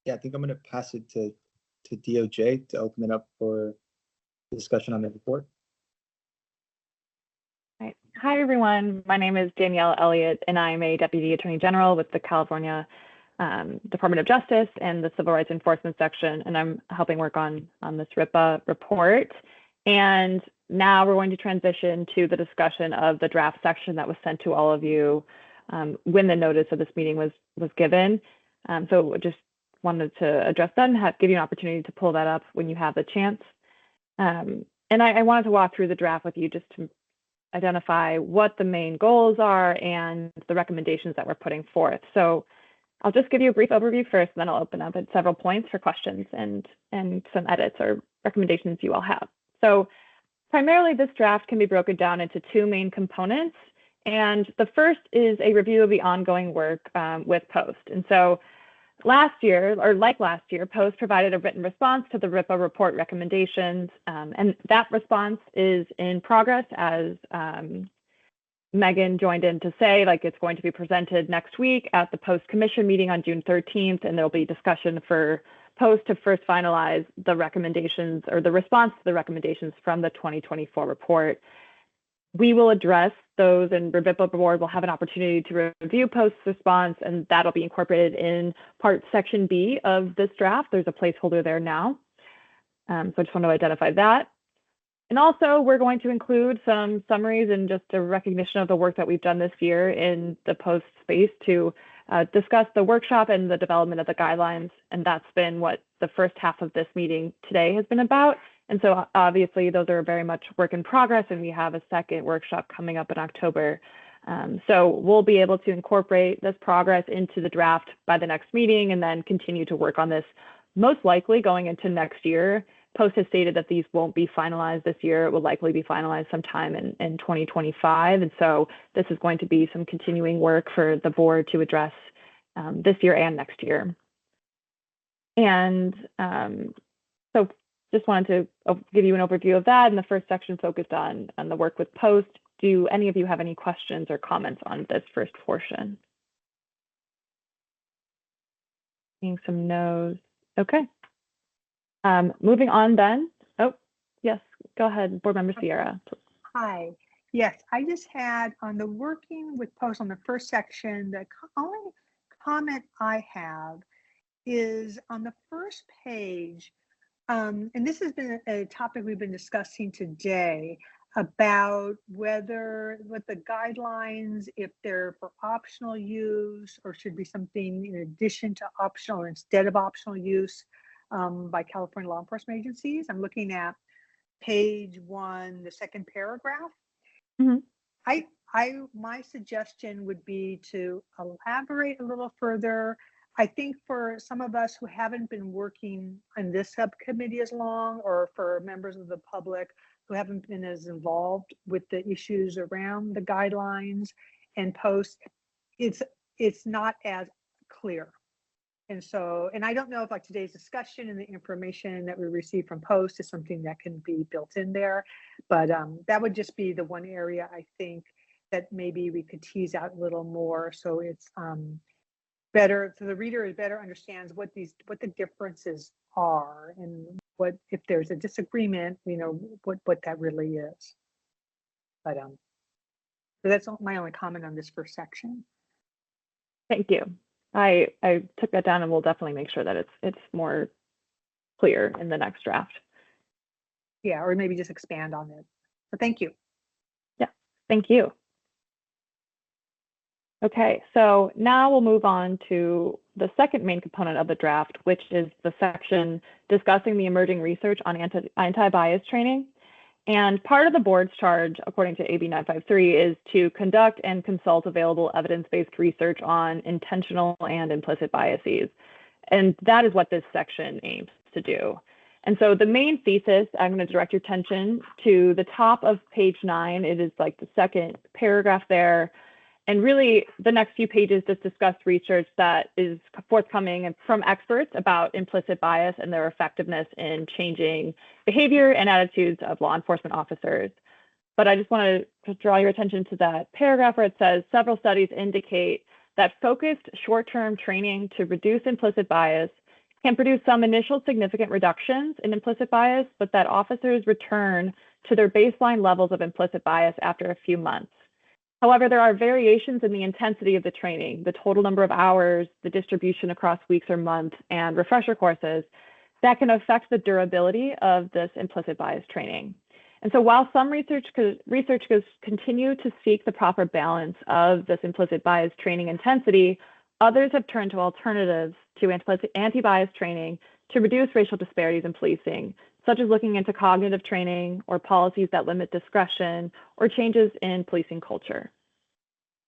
yeah, I think I'm gonna pass it to DOJ to open it up for discussion on the report. Right. Hi, everyone. My name is Danielle Elliott, and I'm a Deputy Attorney General with the California Department of Justice and the Civil Rights Enforcement Section, and I'm helping work on this RIPA report. And now we're going to transition to the discussion of the draft section that was sent to all of you when the notice of this meeting was given. So just wanted to address that and give you an opportunity to pull that up when you have the chance. And I wanted to walk through the draft with you just to identify what the main goals are and the recommendations that we're putting forth. So I'll just give you a brief overview first, and then I'll open up at several points for questions and some edits or recommendations you all have. So primarily, this draft can be broken down into two main components. And the first is a review of the ongoing work with Post. And so last year, or like last year, Post provided a written response to the RIPA report recommendations. And that response is in progress, as Megan joined in to say, like, it's going to be presented next week at the Post Commission meeting on June 13th, and there'll be discussion for Post to first finalize the recommendations or the response to the recommendations from the 2024 report. We will address those, and the RIPA board will have an opportunity to review Post's response, and that'll be incorporated in section B of this draft. There's a placeholder there now. So I just want to identify that. And also, we're going to include some summaries and just a recognition of the work that we've done this year in the Post space to discuss the workshop and the development of the guidelines. And that's been what the first half of this meeting today has been about. And so obviously those are very much work in progress, and we have a second workshop coming up in October. So we'll be able to incorporate this progress into the draft by the next meeting and then continue to work on this, most likely going into next year. Post has stated that these won't be finalized this year. It will likely be finalized sometime in 2025. And so this is going to be some continuing work for the board to address this year and next year. And so just wanted to give you an overview of that. And the first section focused on the work with Post. Do any of you have any questions or comments on this first portion? Seeing some no's. Okay. Moving on then. Oh, yes, go ahead, Board Member Sierra. Hi. Yes, I just had on the working with Post on the first section, the only comment I have is on the first page, and this has been a topic we've been discussing today, about what the guidelines, if they're for optional use or should be something in addition to optional or instead of optional use by California law enforcement agencies. I'm looking at page 1, the second paragraph. Mm-hmm. My suggestion would be to elaborate a little further. I think for some of us who haven't been working on this subcommittee as long, or for members of the public who haven't been as involved with the issues around the guidelines and posts, it's not as clear. And so, and I don't know if like today's discussion and the information that we receive from post is something that can be built in there, but that would just be the one area I think that maybe we could tease out a little more, so it's better, so the reader better understands what the differences are, and what, if there's a disagreement, you know, what that really is. But so that's my only comment on this first section. Thank you. I took that down, and we'll definitely make sure that it's more clear in the next draft. Yeah, or maybe just expand on it. But thank you. Yeah, thank you. Okay, so now we'll move on to the second main component of the draft, which is the section discussing the emerging research on anti-bias training. And part of the board's charge, according to AB 953, is to conduct and consult available evidence-based research on intentional and implicit biases. And that is what this section aims to do. And so the main thesis, I'm going to direct your attention to the top of page 9. It is like the second paragraph there. And really, the next few pages just discuss research that is forthcoming from experts about implicit bias and their effectiveness in changing behavior and attitudes of law enforcement officers. But I just want to draw your attention to that paragraph where it says several studies indicate that focused short-term training to reduce implicit bias can produce some initial significant reductions in implicit bias, but that officers return to their baseline levels of implicit bias after a few months. However, there are variations in the intensity of the training, the total number of hours, the distribution across weeks or months, and refresher courses that can affect the durability of this implicit bias training. And so while some researchers continue to seek the proper balance of this implicit bias training intensity, others have turned to alternatives to anti-bias training to reduce racial disparities in policing, such as looking into cognitive training or policies that limit discretion or changes in policing culture.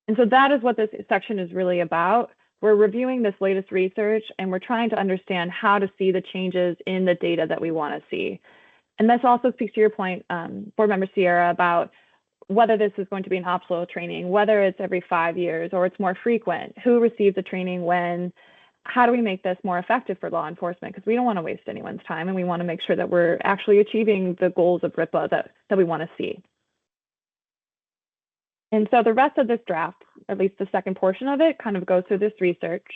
And so that is what this section is really about. We're reviewing this latest research, and we're trying to understand how to see the changes in the data that we want to see. And this also speaks to your point, Board Member Sierra, about whether this is going to be an optional training, whether it's every 5 years or it's more frequent, who receives the training when. How do we make this more effective for law enforcement? Because we don't want to waste anyone's time, and we want to make sure that we're actually achieving the goals of RIPA that we want to see. And so the rest of this draft, at least the second portion of it, kind of goes through this research.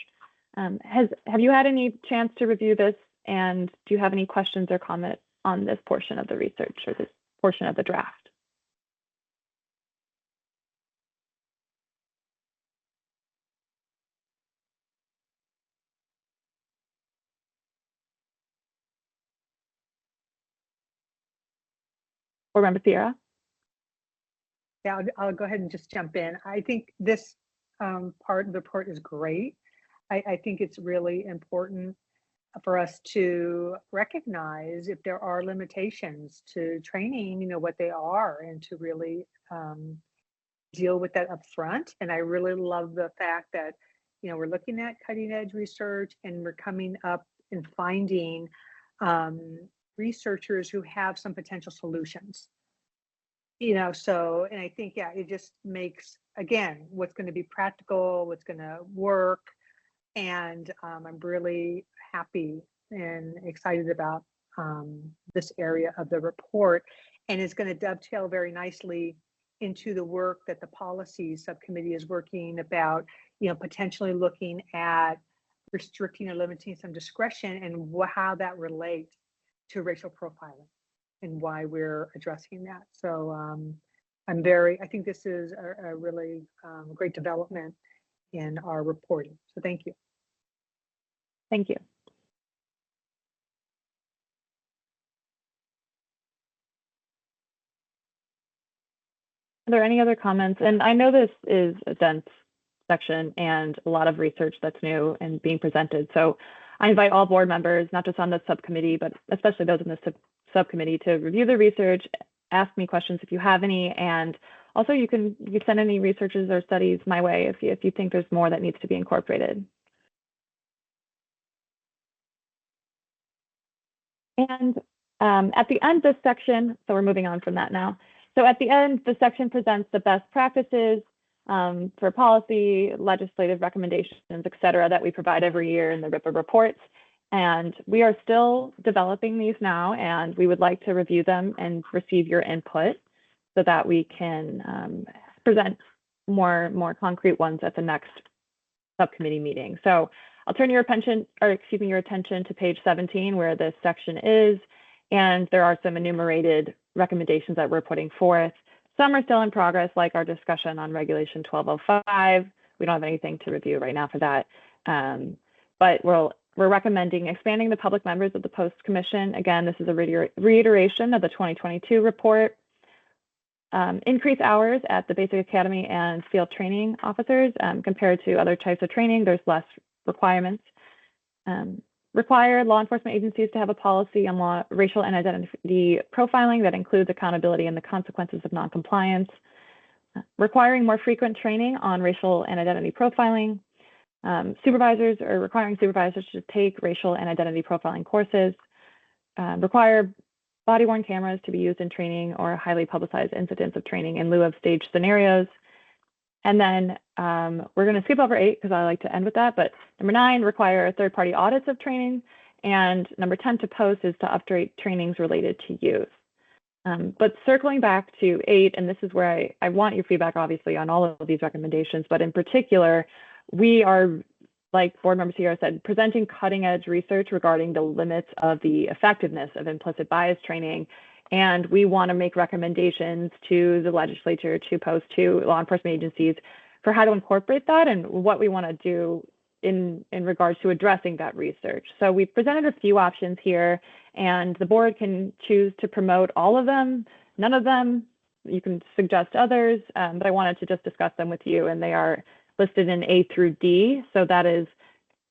Have you had any chance to review this, and do you have any questions or comment on this portion of the research or this portion of the draft? Board Member Sierra? Yeah, I'll go ahead and just jump in. I think this part of the report is great. I think it's really important for us to recognize if there are limitations to training, you know, what they are, and to really deal with that up front. And I really love the fact that, you know, we're looking at cutting edge research, and we're coming up and finding researchers who have some potential solutions. You know, so, and I think, yeah, it just makes, again, what's going to be practical, what's going to work. And I'm really happy and excited about this area of the report, and it's going to dovetail very nicely into the work that the policy subcommittee is working about, you know, potentially looking at restricting or limiting some discretion, and how that relates to racial profiling and why we're addressing that. So I think this is a really great development in our reporting. So thank you. Thank you. there any other comments? And I know this is a dense section and a lot of research that's new and being presented. So I invite all board members, not just on the subcommittee, but especially those in the subcommittee, to review the research, ask me questions if you have any, and also you can send any researches or studies my way if you think there's more that needs to be incorporated. And at the end of this section, so we're moving on from that now. So at the end, the section presents the best practices for policy, legislative recommendations, et cetera, that we provide every year in the RIPA reports. And we are still developing these now, and we would like to review them and receive your input so that we can present more concrete ones at the next subcommittee meeting. So I'll turn your attention to page 17, where this section is, and there are some enumerated recommendations that we're putting forth. Some are still in progress, like our discussion on Regulation 1205. We don't have anything to review right now for that, but we're recommending expanding the public members of the Post Commission. Again, this is a reiteration of the 2022 report. Increase hours at the Basic Academy and field training officers. Compared to other types of training, there's less requirements. Require law enforcement agencies to have a policy on racial and identity profiling that includes accountability and the consequences of noncompliance. Requiring more frequent training on racial and identity profiling. Requiring supervisors to take racial and identity profiling courses. Require body-worn cameras to be used in training or highly publicized incidents of training in lieu of staged scenarios. And then we're going to skip over 8 because I like to end with that. But number 9, require third-party audits of training. And number 10 to post is to update trainings related to youth. But circling back to 8, and this is where I want your feedback, obviously, on all of these recommendations. But in particular, we are, like board member Sierra said, presenting cutting-edge research regarding the limits of the effectiveness of implicit bias training. And we want to make recommendations to the legislature, to post, to law enforcement agencies for how to incorporate that and what we want to do in regards to addressing that research. So we've presented a few options here, and the board can choose to promote all of them, none of them. You can suggest others, but I wanted to just discuss them with you, and they are listed in A through D. So that is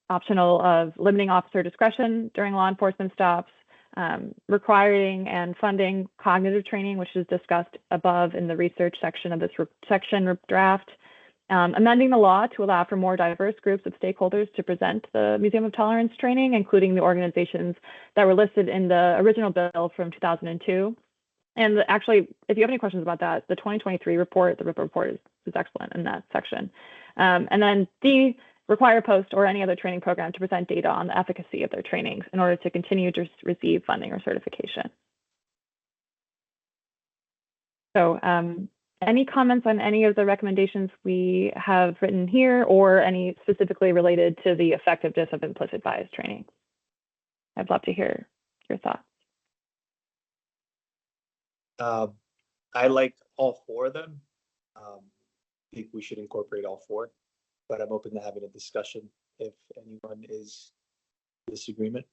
optional of limiting officer discretion during law enforcement stops, requiring and funding cognitive training, which is discussed above in the research section of this section draft, amending the law to allow for more diverse groups of stakeholders to present the Museum of Tolerance training, including the organizations that were listed in the original bill from 2002. And actually, if you have any questions about that, the 2023 report, the RIPA report, is excellent in that section. And then D, require post or any other training program to present data on the efficacy of their trainings in order to continue to receive funding or certification. So any comments on any of the recommendations we have written here, or any specifically related to the effectiveness of implicit bias training? I'd love to hear your thoughts. I like all 4 of them. I think we should incorporate all 4, but I'm open to having a discussion if anyone is in disagreement.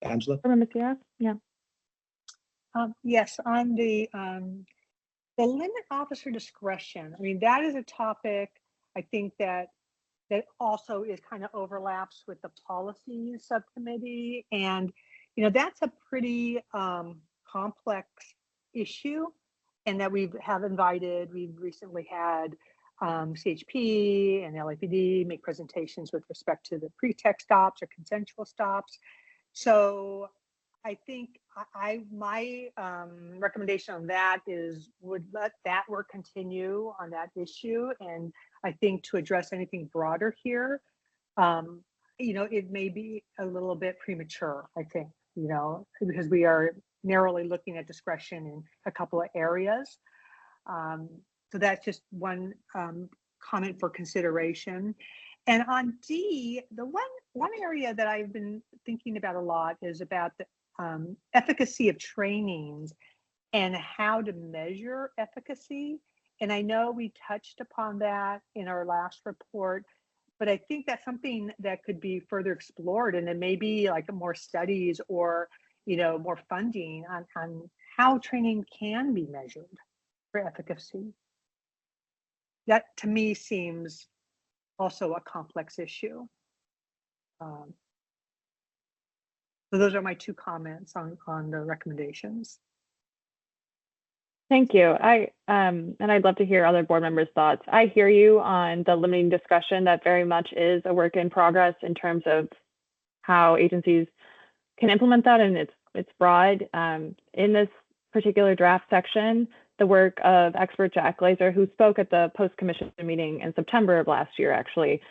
Angela? Yeah. Yes, on the limit officer discretion. I mean, that is a topic I think that also is kind of overlaps with the policy subcommittee, and that's a pretty complex issue, and that we've recently had CHP and LAPD make presentations with respect to the pretext stops or consensual stops. So I think my recommendation on that would let that work continue on that issue. And I think to address anything broader here, it may be a little bit premature, I think, because we are narrowly looking at discretion in a couple of areas. So that's just one comment for consideration. And on D, the one area that I've been thinking about a lot is about the efficacy of trainings and how to measure efficacy. And I know we touched upon that in our last report, But I think that's something that could be further explored, and then maybe like more studies or, more funding on how training can be measured for efficacy. That to me seems also a complex issue. So those are my 2 comments on the recommendations. Thank you. And I'd love to hear other board members' thoughts. I hear you on the limiting discussion. That very much is a work in progress in terms of how agencies can implement that, and it's broad. In this particular draft section, the work of expert Jack Glazer, who spoke at the post-commission meeting in September of last year, actually,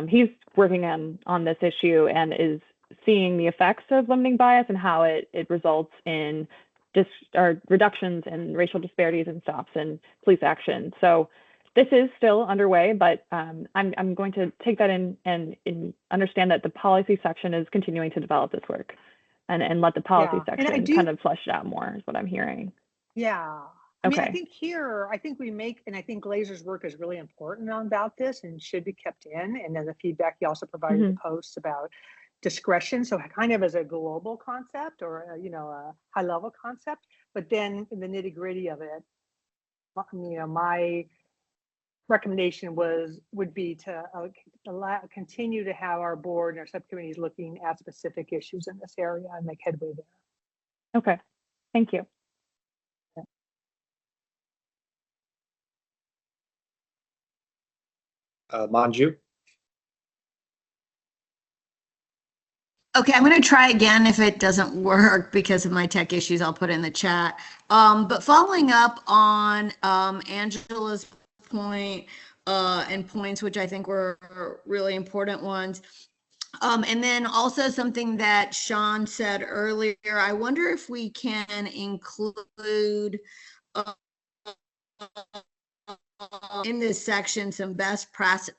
he's working on this issue and is seeing the effects of limiting bias and how it results in reductions in racial disparities and stops in police action. So this is still underway, but I'm going to take that in and understand that the policy section is continuing to develop this work and let the policy section kind of flesh it out more is what I'm hearing. Yeah. I mean, I think we make, and I think Glazer's work is really important about this and should be kept in. And then the feedback he also provided the posts about discretion. So kind of as a global concept or, a high level concept, but then in the nitty gritty of it, my recommendation would be to continue to have our board and our subcommittees looking at specific issues in this area and make headway there. Okay, thank you. Manju. Okay, I'm going to try again. If it doesn't work because of my tech issues, I'll put it in the chat. But following up on Angela's point and points, which I think were really important ones. And then also something that Sean said earlier, I wonder if we can include in this section some best practice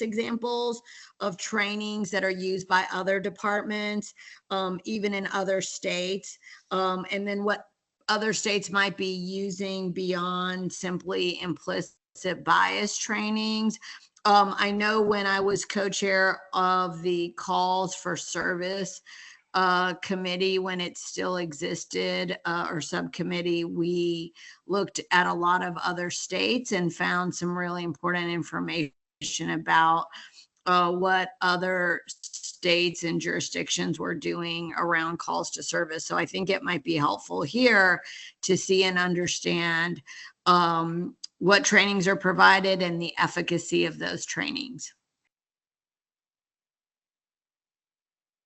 examples of trainings that are used by other departments, even in other states, and then what other states might be using beyond simply implicit bias trainings. I know when I was co-chair of the Calls for Service committee, when it still existed, or subcommittee, we looked at a lot of other states and found some really important information about what other states and jurisdictions were doing around calls to service. So I think it might be helpful here to see and understand what trainings are provided and the efficacy of those trainings.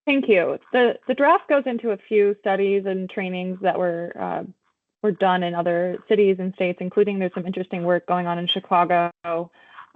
Thank you. The draft goes into a few studies and trainings that were done in other cities and states, including there's some interesting work going on in Chicago.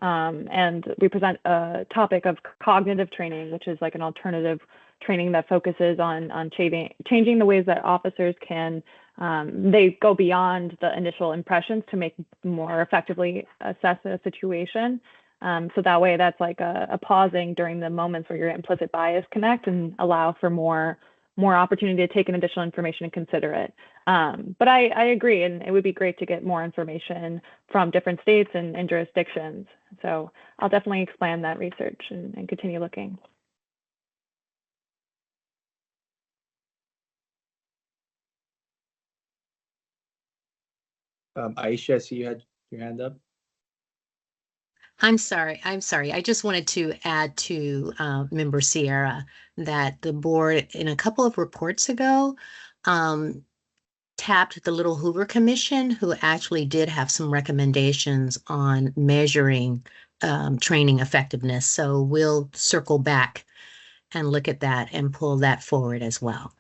And we present a topic of cognitive training, which is like an alternative training that focuses on changing the ways that officers can, they go beyond the initial impressions to make more effectively assess a situation. So that way that's like a pausing during the moments where your implicit bias connect and allow for more opportunity to take in additional information and consider it. But I agree, and it would be great to get more information from different states and jurisdictions. So I'll definitely expand that research and continue looking. Aisha, I see you had your hand up. I'm sorry. I just wanted to add to Member Sierra that the board in a couple of reports ago tapped the Little Hoover Commission, who actually did have some recommendations on measuring training effectiveness. So we'll circle back and look at that and pull that forward as well.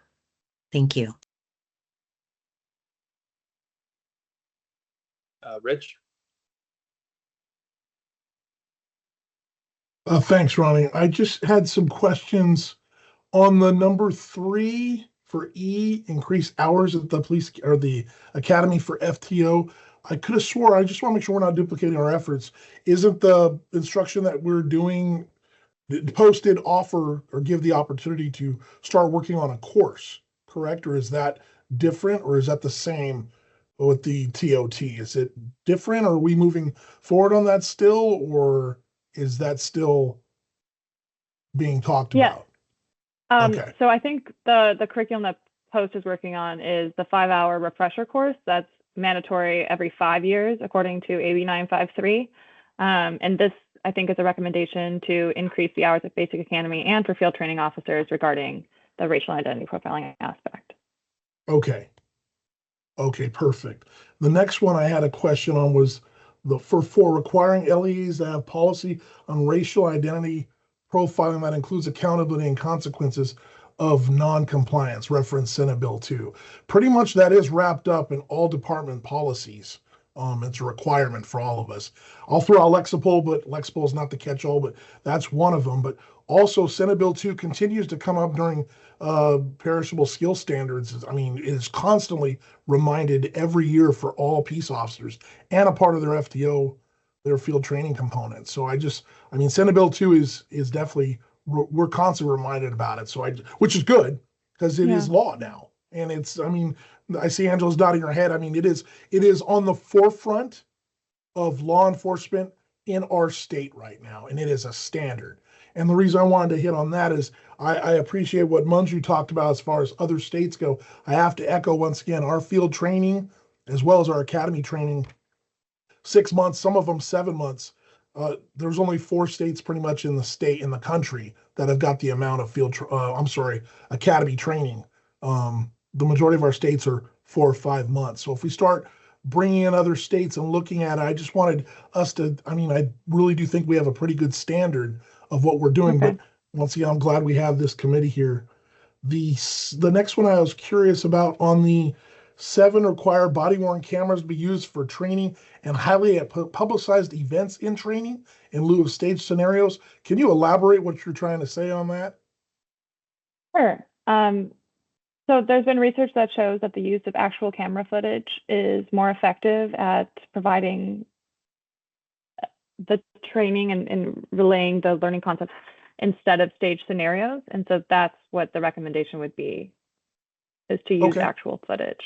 Thank you. Rich? Thanks, Ronnie. I just had some questions on the number 3 for E, increase hours at the police or the Academy for FTO. I could have swore, I just want to make sure we're not duplicating our efforts. Isn't the instruction that we're doing posted offer or give the opportunity to start working on a course, correct? Or is that different, or is that the same with the TOT? Is it different? Or are we moving forward on that still, or is that still being talked Yeah. about? Okay. So I think the curriculum that Post is working on is the 5-hour refresher course that's mandatory every 5 years, according to AB 953. And this, I think, is a recommendation to increase the hours of basic academy and for field training officers regarding the racial identity profiling aspect. Okay. Okay, perfect. The next one I had a question on was for requiring LEAs to have policy on racial identity profiling that includes accountability and consequences of non-compliance, reference Senate Bill 2. Pretty much that is wrapped up in all department policies. It's a requirement for all of us. I'll throw out Lexipol, but Lexipol is not the catch-all, but that's one of them. But also Senate Bill 2 continues to come up during perishable skill standards. I mean, it is constantly reminded every year for all peace officers and a part of their FTO, their field training component. So I mean, Senate Bill 2 is definitely, we're constantly reminded about it. So which is good because it is law now. And it's, I mean, I see Angela's nodding her head. I mean, it is on the forefront of law enforcement in our state right now, and it is a standard. And the reason I wanted to hit on that is I appreciate what Manju talked about as far as other states go. I have to echo once again, our field training, as well as our academy training, 6 months, some of them 7 months. There's only 4 states pretty much in the country that have got the amount of academy training. The majority of our states are 4 or 5 months. So if we start bringing in other states and looking at it, I just wanted us to, I mean, I really do think we have a pretty good standard of what we're doing. Okay. But once again, I'm glad we have this committee here. The next one I was curious about on the 7 required body-worn cameras be used for training and highly publicized events in training in lieu of stage scenarios. Can you elaborate what you're trying to say on that? Sure. So there's been research that shows that the use of actual camera footage is more effective at providing the training and relaying the learning concepts instead of stage scenarios. And so that's what the recommendation would be, is to use actual footage.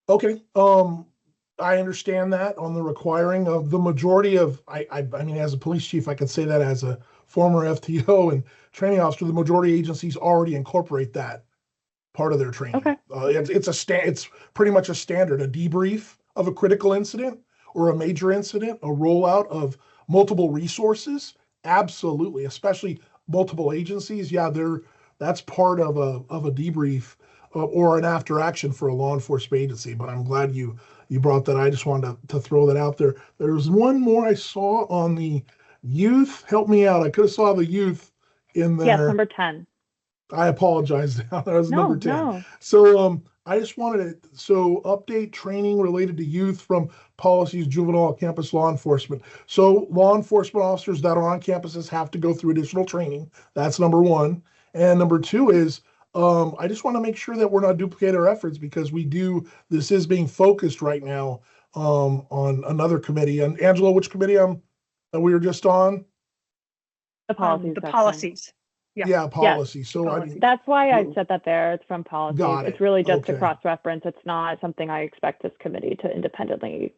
Okay. I understand that on the requiring of the majority of, I mean, as a police chief, I could say that as a former FTO and training officer, the majority of agencies already incorporate that part of their training. Okay. It's pretty much a standard, a debrief of a critical incident or a major incident, a rollout of multiple resources. Absolutely, especially multiple agencies. Yeah, that's part of a debrief or an after action for a law enforcement agency. But I'm glad you brought that. I just wanted to throw that out there. There was one more I saw on the youth. Help me out. I could have saw the youth in there. Yes, number 10. I apologize. That was number 10. No. So I just wanted to update training related to youth from policies, juvenile campus law enforcement. So law enforcement officers that are on campuses have to go through additional training. That's number 1. And number 2 is I just want to make sure that we're not duplicating our efforts because this is being focused right now on another committee. And Angela, which committee that we were just on? The policies. The policies. Yeah, policy. Yes. So I mean, that's why I said that there. It's from policy. Got it. It's really just Okay. a cross-reference. It's not something I expect this committee to independently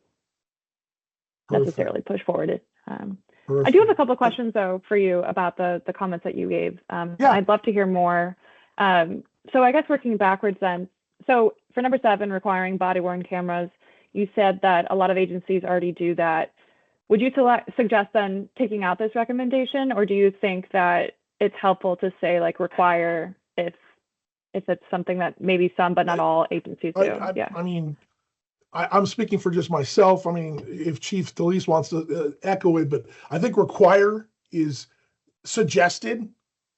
necessarily push forward. I do have a couple of questions though for you about the comments that you gave. I'd love to hear more. So I guess working backwards then. So for number 7, requiring body-worn cameras, you said that a lot of agencies already do that. Would you suggest then taking out this recommendation, or do you think that it's helpful to say like require if it's something that maybe some but not all agencies do? I mean, I'm speaking for just myself. I mean, if Chief Delise wants to echo it, but I think require is suggested.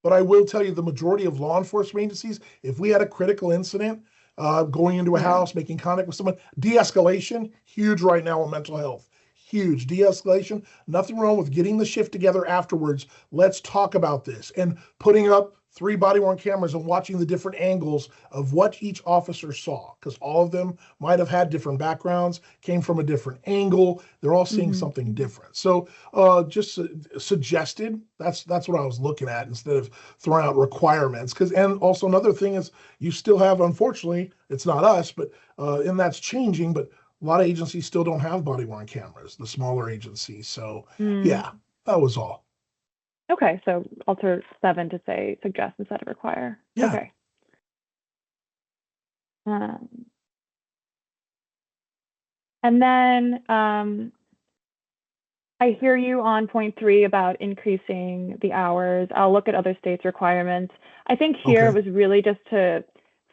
But I will tell you the majority of law enforcement agencies, if we had a critical incident, going into a house, making contact with someone, de-escalation, huge right now in mental health. Huge de-escalation. Nothing wrong with getting the shift together afterwards. Let's talk about this. And putting up 3 body-worn cameras and watching the different angles of what each officer saw, because all of them might have had different backgrounds, came from a different angle. They're all seeing something different. So just suggested, that's what I was looking at instead of throwing out requirements. And also another thing is you still have, unfortunately, it's not us, but and that's changing, but a lot of agencies still don't have body-worn cameras, the smaller agencies. So yeah, that was all. Okay, so alter 7 to say suggest instead of require. Yeah. Okay. And then I hear you on point 3 about increasing the hours. I'll look at other states' requirements. I think here Okay. it was really just to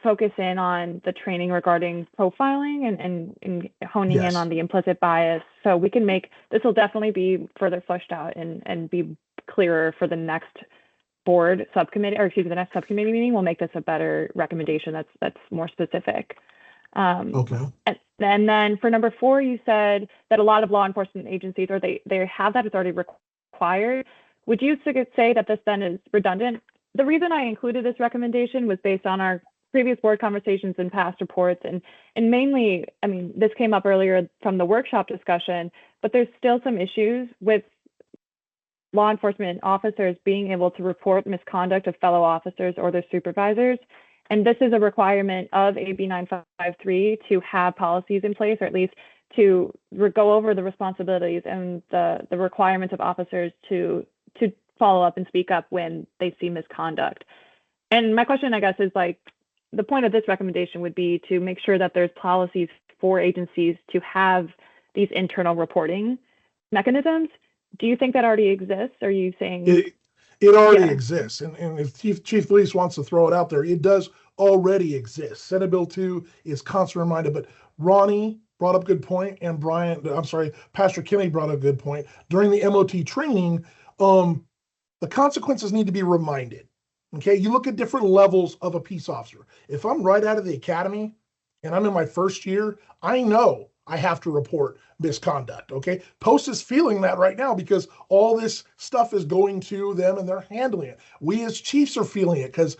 focus in on the training regarding profiling and honing in Yes. on the implicit bias. So we can make, this will definitely be further fleshed out and be clearer for the next board subcommittee, or excuse me, the next subcommittee meeting. We'll make this a better recommendation that's more specific. Okay. And then for number 4, you said that a lot of law enforcement agencies, or they have that, it's already required. Would you say that this then is redundant? The reason I included this recommendation was based on our previous board conversations and past reports, and mainly, I mean, this came up earlier from the workshop discussion, but there's still some issues with law enforcement officers being able to report misconduct of fellow officers or their supervisors. And this is a requirement of AB 953 to have policies in place, or at least to go over the responsibilities and the requirements of officers to follow up and speak up when they see misconduct. And my question, I guess, is like, the point of this recommendation would be to make sure that there's policies for agencies to have these internal reporting mechanisms. Do you think that already exists? Are you saying it already exists? And if Chief Police wants to throw it out there, it does already exist. Senate Bill 2 is constant reminder, but Ronnie brought up a good point, and Pastor Kennedy brought up a good point. During the MOT training, the consequences need to be reminded. Okay, you look at different levels of a peace officer. If I'm right out of the academy and I'm in my first year, I know I have to report misconduct. Okay, Post is feeling that right now because all this stuff is going to them and they're handling it. We as chiefs are feeling it because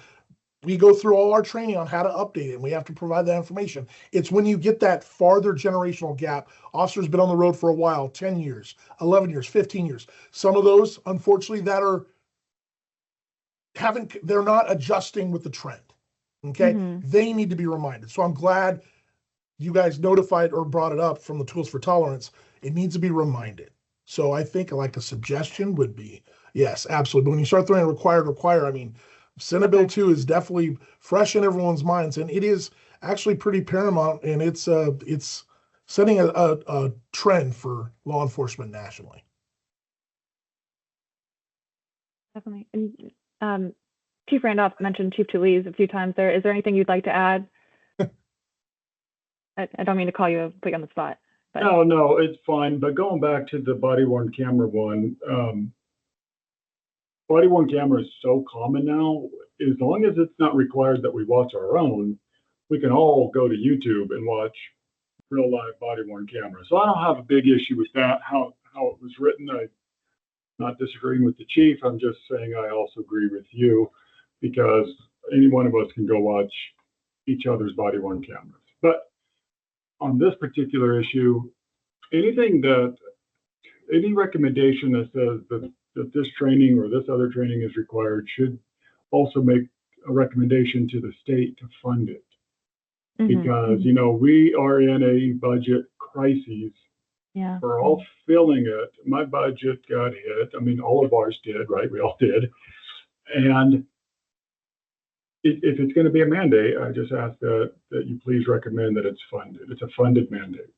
we go through all our training on how to update it and we have to provide that information. It's when you get that farther generational gap. Officers been on the road for a while, 10 years, 11 years, 15 years. Some of those, unfortunately, that are they're not adjusting with the trend. Okay, they need to be reminded. So I'm glad you guys notified or brought it up from the Tools for Tolerance. It needs to be reminded. So I think like a suggestion would be, yes, absolutely. But when you start throwing require, I mean, Senate Bill 2 is definitely fresh in everyone's minds, and it is actually pretty paramount, and it's setting a trend for law enforcement nationally. Definitely. And Chief Randolph mentioned Chief Toulees a few times there. Is there anything you'd like to add? I don't mean to put you on the spot. But. No, it's fine. But going back to the body-worn camera one, body-worn camera is so common now. As long as it's not required that we watch our own, we can all go to YouTube and watch real live body-worn camera. So I don't have a big issue with that, how it was written. I'm not disagreeing with the chief. I'm just saying I also agree with you because any one of us can go watch each other's body-worn cameras. But on this particular issue, any recommendation that says that this training or this other training is required should also make a recommendation to the state to fund it. Because, we are in a budget crisis. Yeah. We're all feeling it. My budget got hit. I mean, all of ours did, right? We all did. And if it's going to be a mandate, I just ask that you please recommend that it's funded. It's a funded mandate.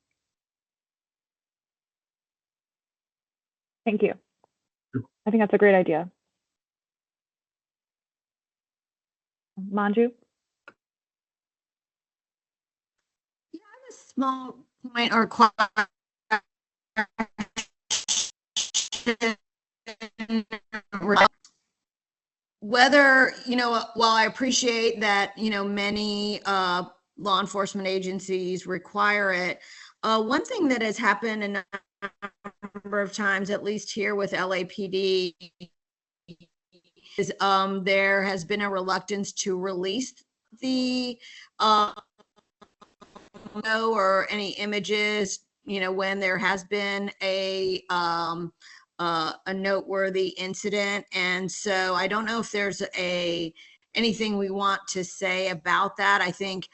Thank you. I think that's a great idea. Manju? Yeah, I have a small point or question. Whether, while I appreciate that, many law enforcement agencies require it, one thing that has happened a number of times, at least here with LAPD, is there has been a reluctance to release the or any images, when there has been a noteworthy incident. And so I don't know if there's anything we want to say about that. I think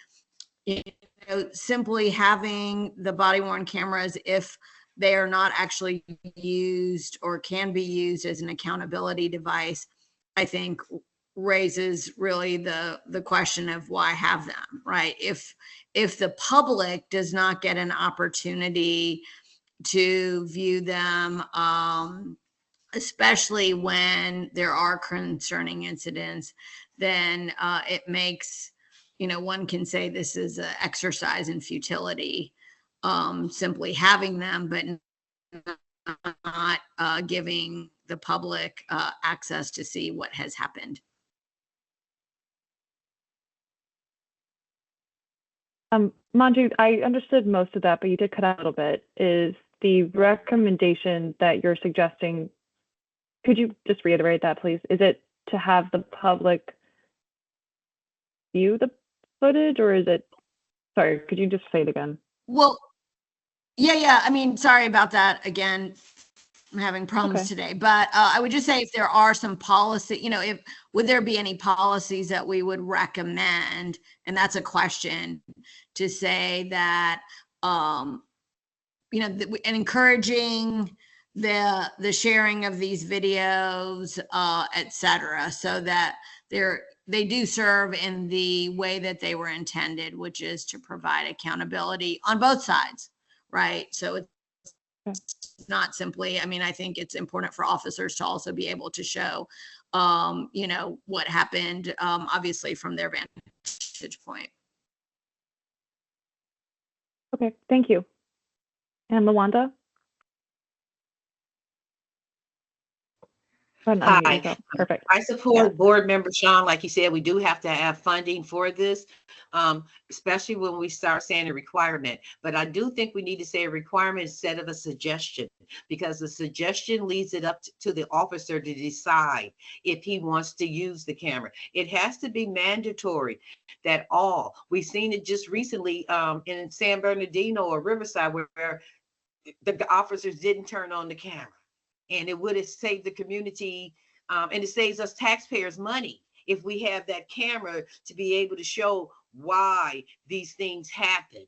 simply having the body-worn cameras, if they are not actually used or can be used as an accountability device, I think raises really the question of why have them, right? If the public does not get an opportunity to view them, especially when there are concerning incidents, then it makes, one can say this is an exercise in futility, simply having them, but not giving the public access to see what has happened. Manju, I understood most of that, but you did cut out a little bit. Is the recommendation that you're suggesting, could you just reiterate that, please? Is it to have the public view the footage, or is it, sorry, could you just say it again? Well, yeah. I mean, sorry about that. Again, I'm having problems today, but I would just say if there are some policy, would there be any policies that we would recommend? And that's a question to say that, and encouraging the sharing of these videos, et cetera, so that they do serve in the way that they were intended, which is to provide accountability on both sides, right? So it's not simply, I think it's important for officers to also be able to show, what happened, obviously from their vantage point. Okay, thank you. And LaWanda? Hi. Perfect. I support Board Member Sean. Like he said, we do have to have funding for this, especially when we start saying a requirement. But I do think we need to say a requirement instead of a suggestion, because the suggestion leaves it up to the officer to decide if he wants to use the camera. It has to be mandatory that we've seen it just recently in San Bernardino or Riverside where the officers didn't turn on the camera. And it would have saved the community, and it saves us taxpayers money if we have that camera to be able to show why these things happened.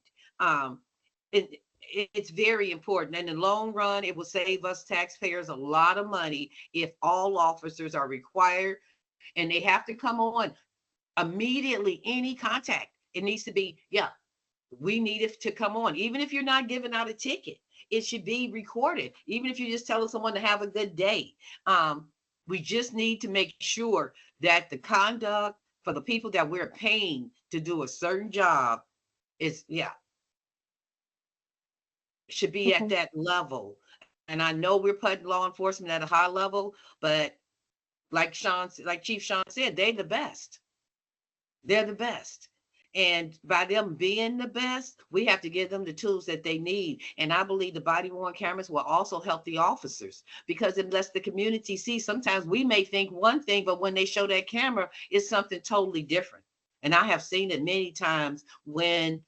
It's very important. In the long run, it will save us taxpayers a lot of money if all officers are required, and they have to come on immediately. Any contact, it needs to be, we need it to come on. Even if you're not giving out a ticket, it should be recorded. Even if you're just telling someone to have a good day. We just need to make sure that the conduct for the people that we're paying to do a certain job should be at that level. And I know we're putting law enforcement at a high like Chief Sean said, they're the best. They're the best. And by them being the best, we have to give them the tools that they need. And I believe the body-worn cameras will also help the officers, because it lets the community see. Sometimes we may think one thing, but when they show that camera, it's something totally different. And I have seen it many times when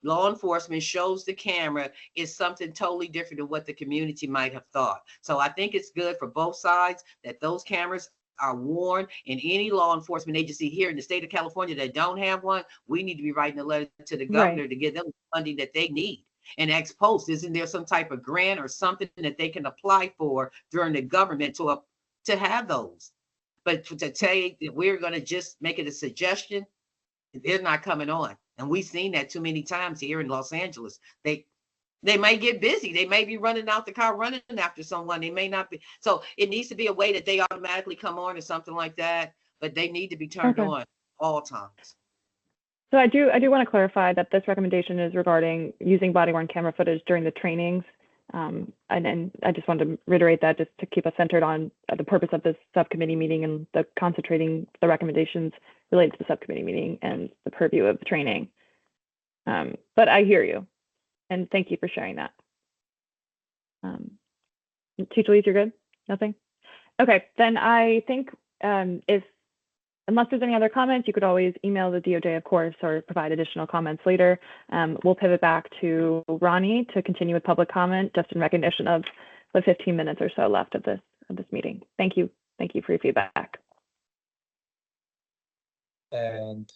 law enforcement shows the camera, is something totally different than what the community might have thought. So I think it's good for both sides that those cameras are worn, and any law enforcement agency here in the state of California that don't have one, we need to be writing a letter to the governor to give them the funding that they need. And ex post, isn't there some type of grant or something that they can apply for during the government to have those? But to tell you that we're going to just make it a suggestion, they're not coming on. And we've seen that too many times here in Los Angeles. They may get busy. They may be running out the car, running after someone. They may not be. So it needs to be a way that they automatically come on or something like that, but they need to be turned on all times. So I do want to clarify that this recommendation is regarding using body-worn camera footage during the trainings. And I just wanted to reiterate that just to keep us centered on the purpose of this subcommittee meeting and the concentrating the recommendations related to the subcommittee meeting and the purview of the training. But I hear you. And thank you for sharing that. Chief Louise, you're good? Nothing? Okay, then I think unless there's any other comments, you could always email the DOJ, of course, or provide additional comments later. We'll pivot back to Ronnie to continue with public comment, just in recognition of the 15 minutes or so left of this meeting. Thank you. Thank you for your feedback. And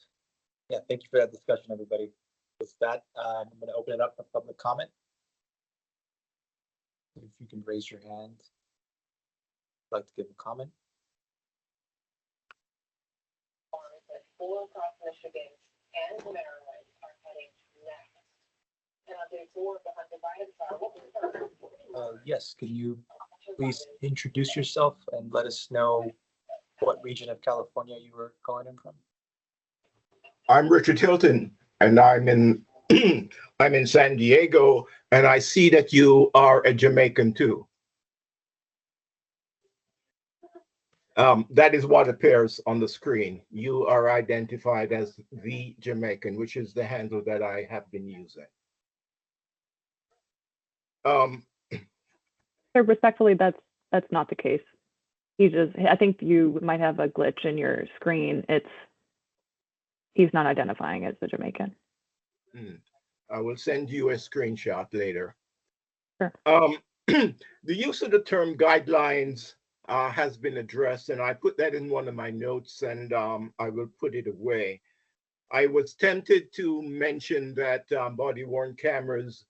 thank you for that discussion, everybody. With that, I'm going to open it up for public comment. If you can raise your hand. I'd like to give a comment. Four across Michigan and Maryland are heading next. And on day 4 of the Hunter Biden trial, Yes, can you please introduce yourself and let us know what region of California you were calling in from? I'm Richard Hilton, and I'm in I'm in San Diego, and I see that you are a Jamaican too. That is what appears on the screen. You are identified as the Jamaican, which is the handle that I have been using. So respectfully, that's not the case. I think you might have a glitch in your screen. He's not identifying as the Jamaican. I will send you a screenshot later. Sure. The use of the term guidelines has been addressed, and I put that in one of my notes, and I will put it away. I was tempted to mention that body-worn cameras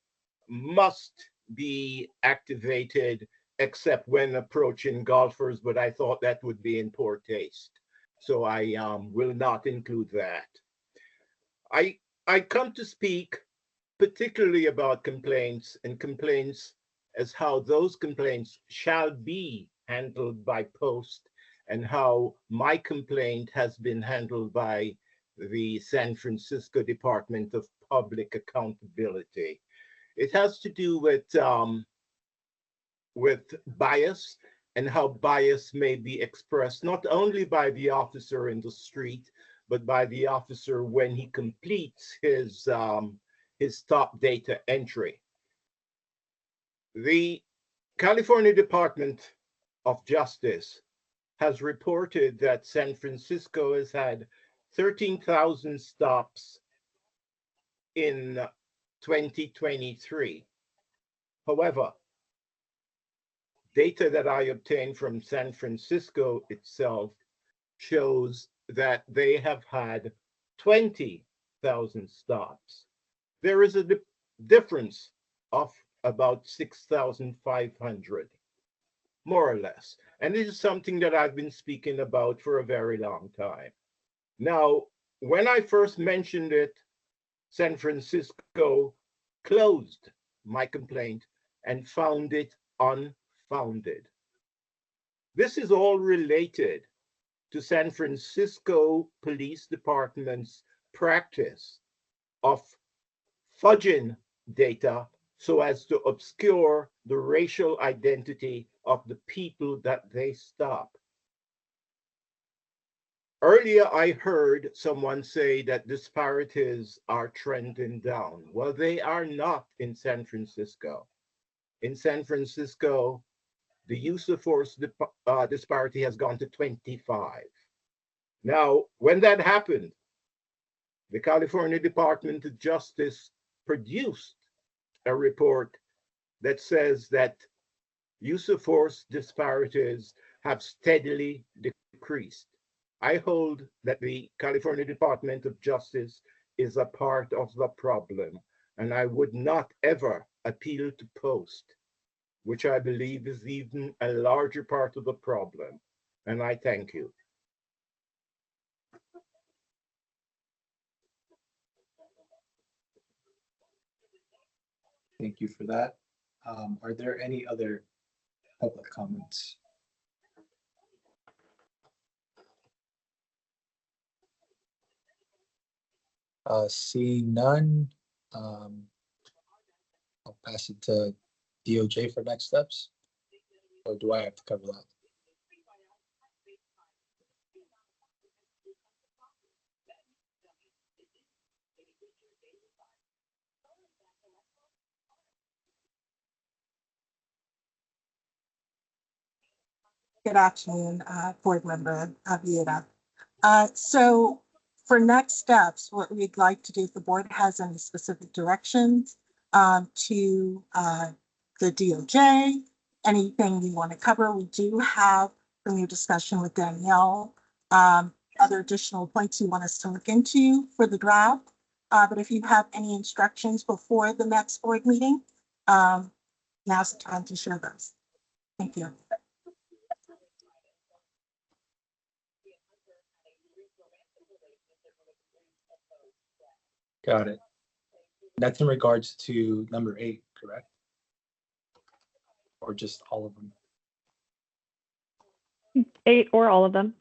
must be activated except when approaching golfers, but I thought that would be in poor taste. So I will not include that. I come to speak particularly about complaints as how those complaints shall be handled by post, and how my complaint has been handled by the San Francisco Department of Public Accountability. It has to do with bias, and how bias may be expressed not only by the officer in the street, but by the officer when he completes his top data entry. The California Department of Justice has reported that San Francisco has had 13,000 stops in 2023. However, data that I obtained from San Francisco itself shows that they have had 20,000 stops. There is a difference of about 6,500, more or less. And this is something that I've been speaking about for a very long time. Now, when I first mentioned it, San Francisco closed my complaint and found it unfounded. This is all related to San Francisco Police Department's practice of fudging data so as to obscure the racial identity of the people that they stop. Earlier, I heard someone say that disparities are trending down. Well, they are not in San Francisco. In San Francisco, the use of force disparity has gone to 25. Now, when that happened, the California Department of Justice produced a report that says that use of force disparities have steadily decreased. I hold that the California Department of Justice is a part of the problem, and I would not ever appeal to post, which I believe is even a larger part of the problem. And I thank you. Thank you for that. Are there any other public comments? Seeing none, I'll pass it to DOJ for next steps. Or do I have to cover that? Good afternoon, Board Member Viera. So for next steps, what we'd like to do, if the board has any specific directions to the DOJ, anything you want to cover, we do have from your discussion with Danielle, other additional points you want us to look into for the draft. But if you have any instructions before the next board meeting, now's the time to share those. Thank you. Got it. That's in regards to number 8, correct? Or just all of them? 8 or all of them.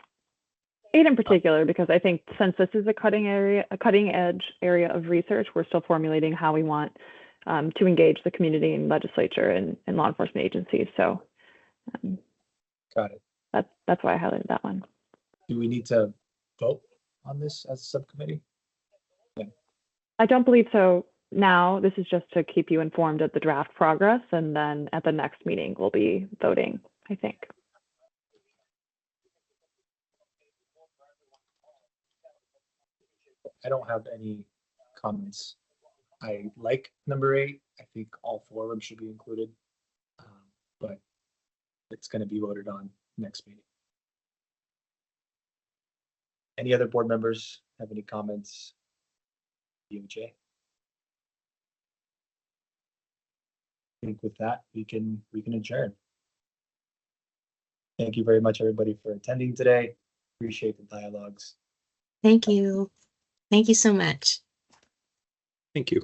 8 in particular, because I think since this is a cutting edge area of research, we're still formulating how we want to engage the community and legislature and law enforcement agencies. So Got it. that's why I highlighted that one. Do we need to vote on this as a subcommittee? I don't believe so now. This is just to keep you informed of the draft progress, and then at the next meeting, we'll be voting, I think. I don't have any comments. I like number 8. I think all 4 of them should be included. But it's going to be voted on next meeting. Any other board members have any comments? DOJ? I think with that, we can adjourn. Thank you very much, everybody, for attending today. Appreciate the dialogues. Thank you. Thank you so much. Thank you.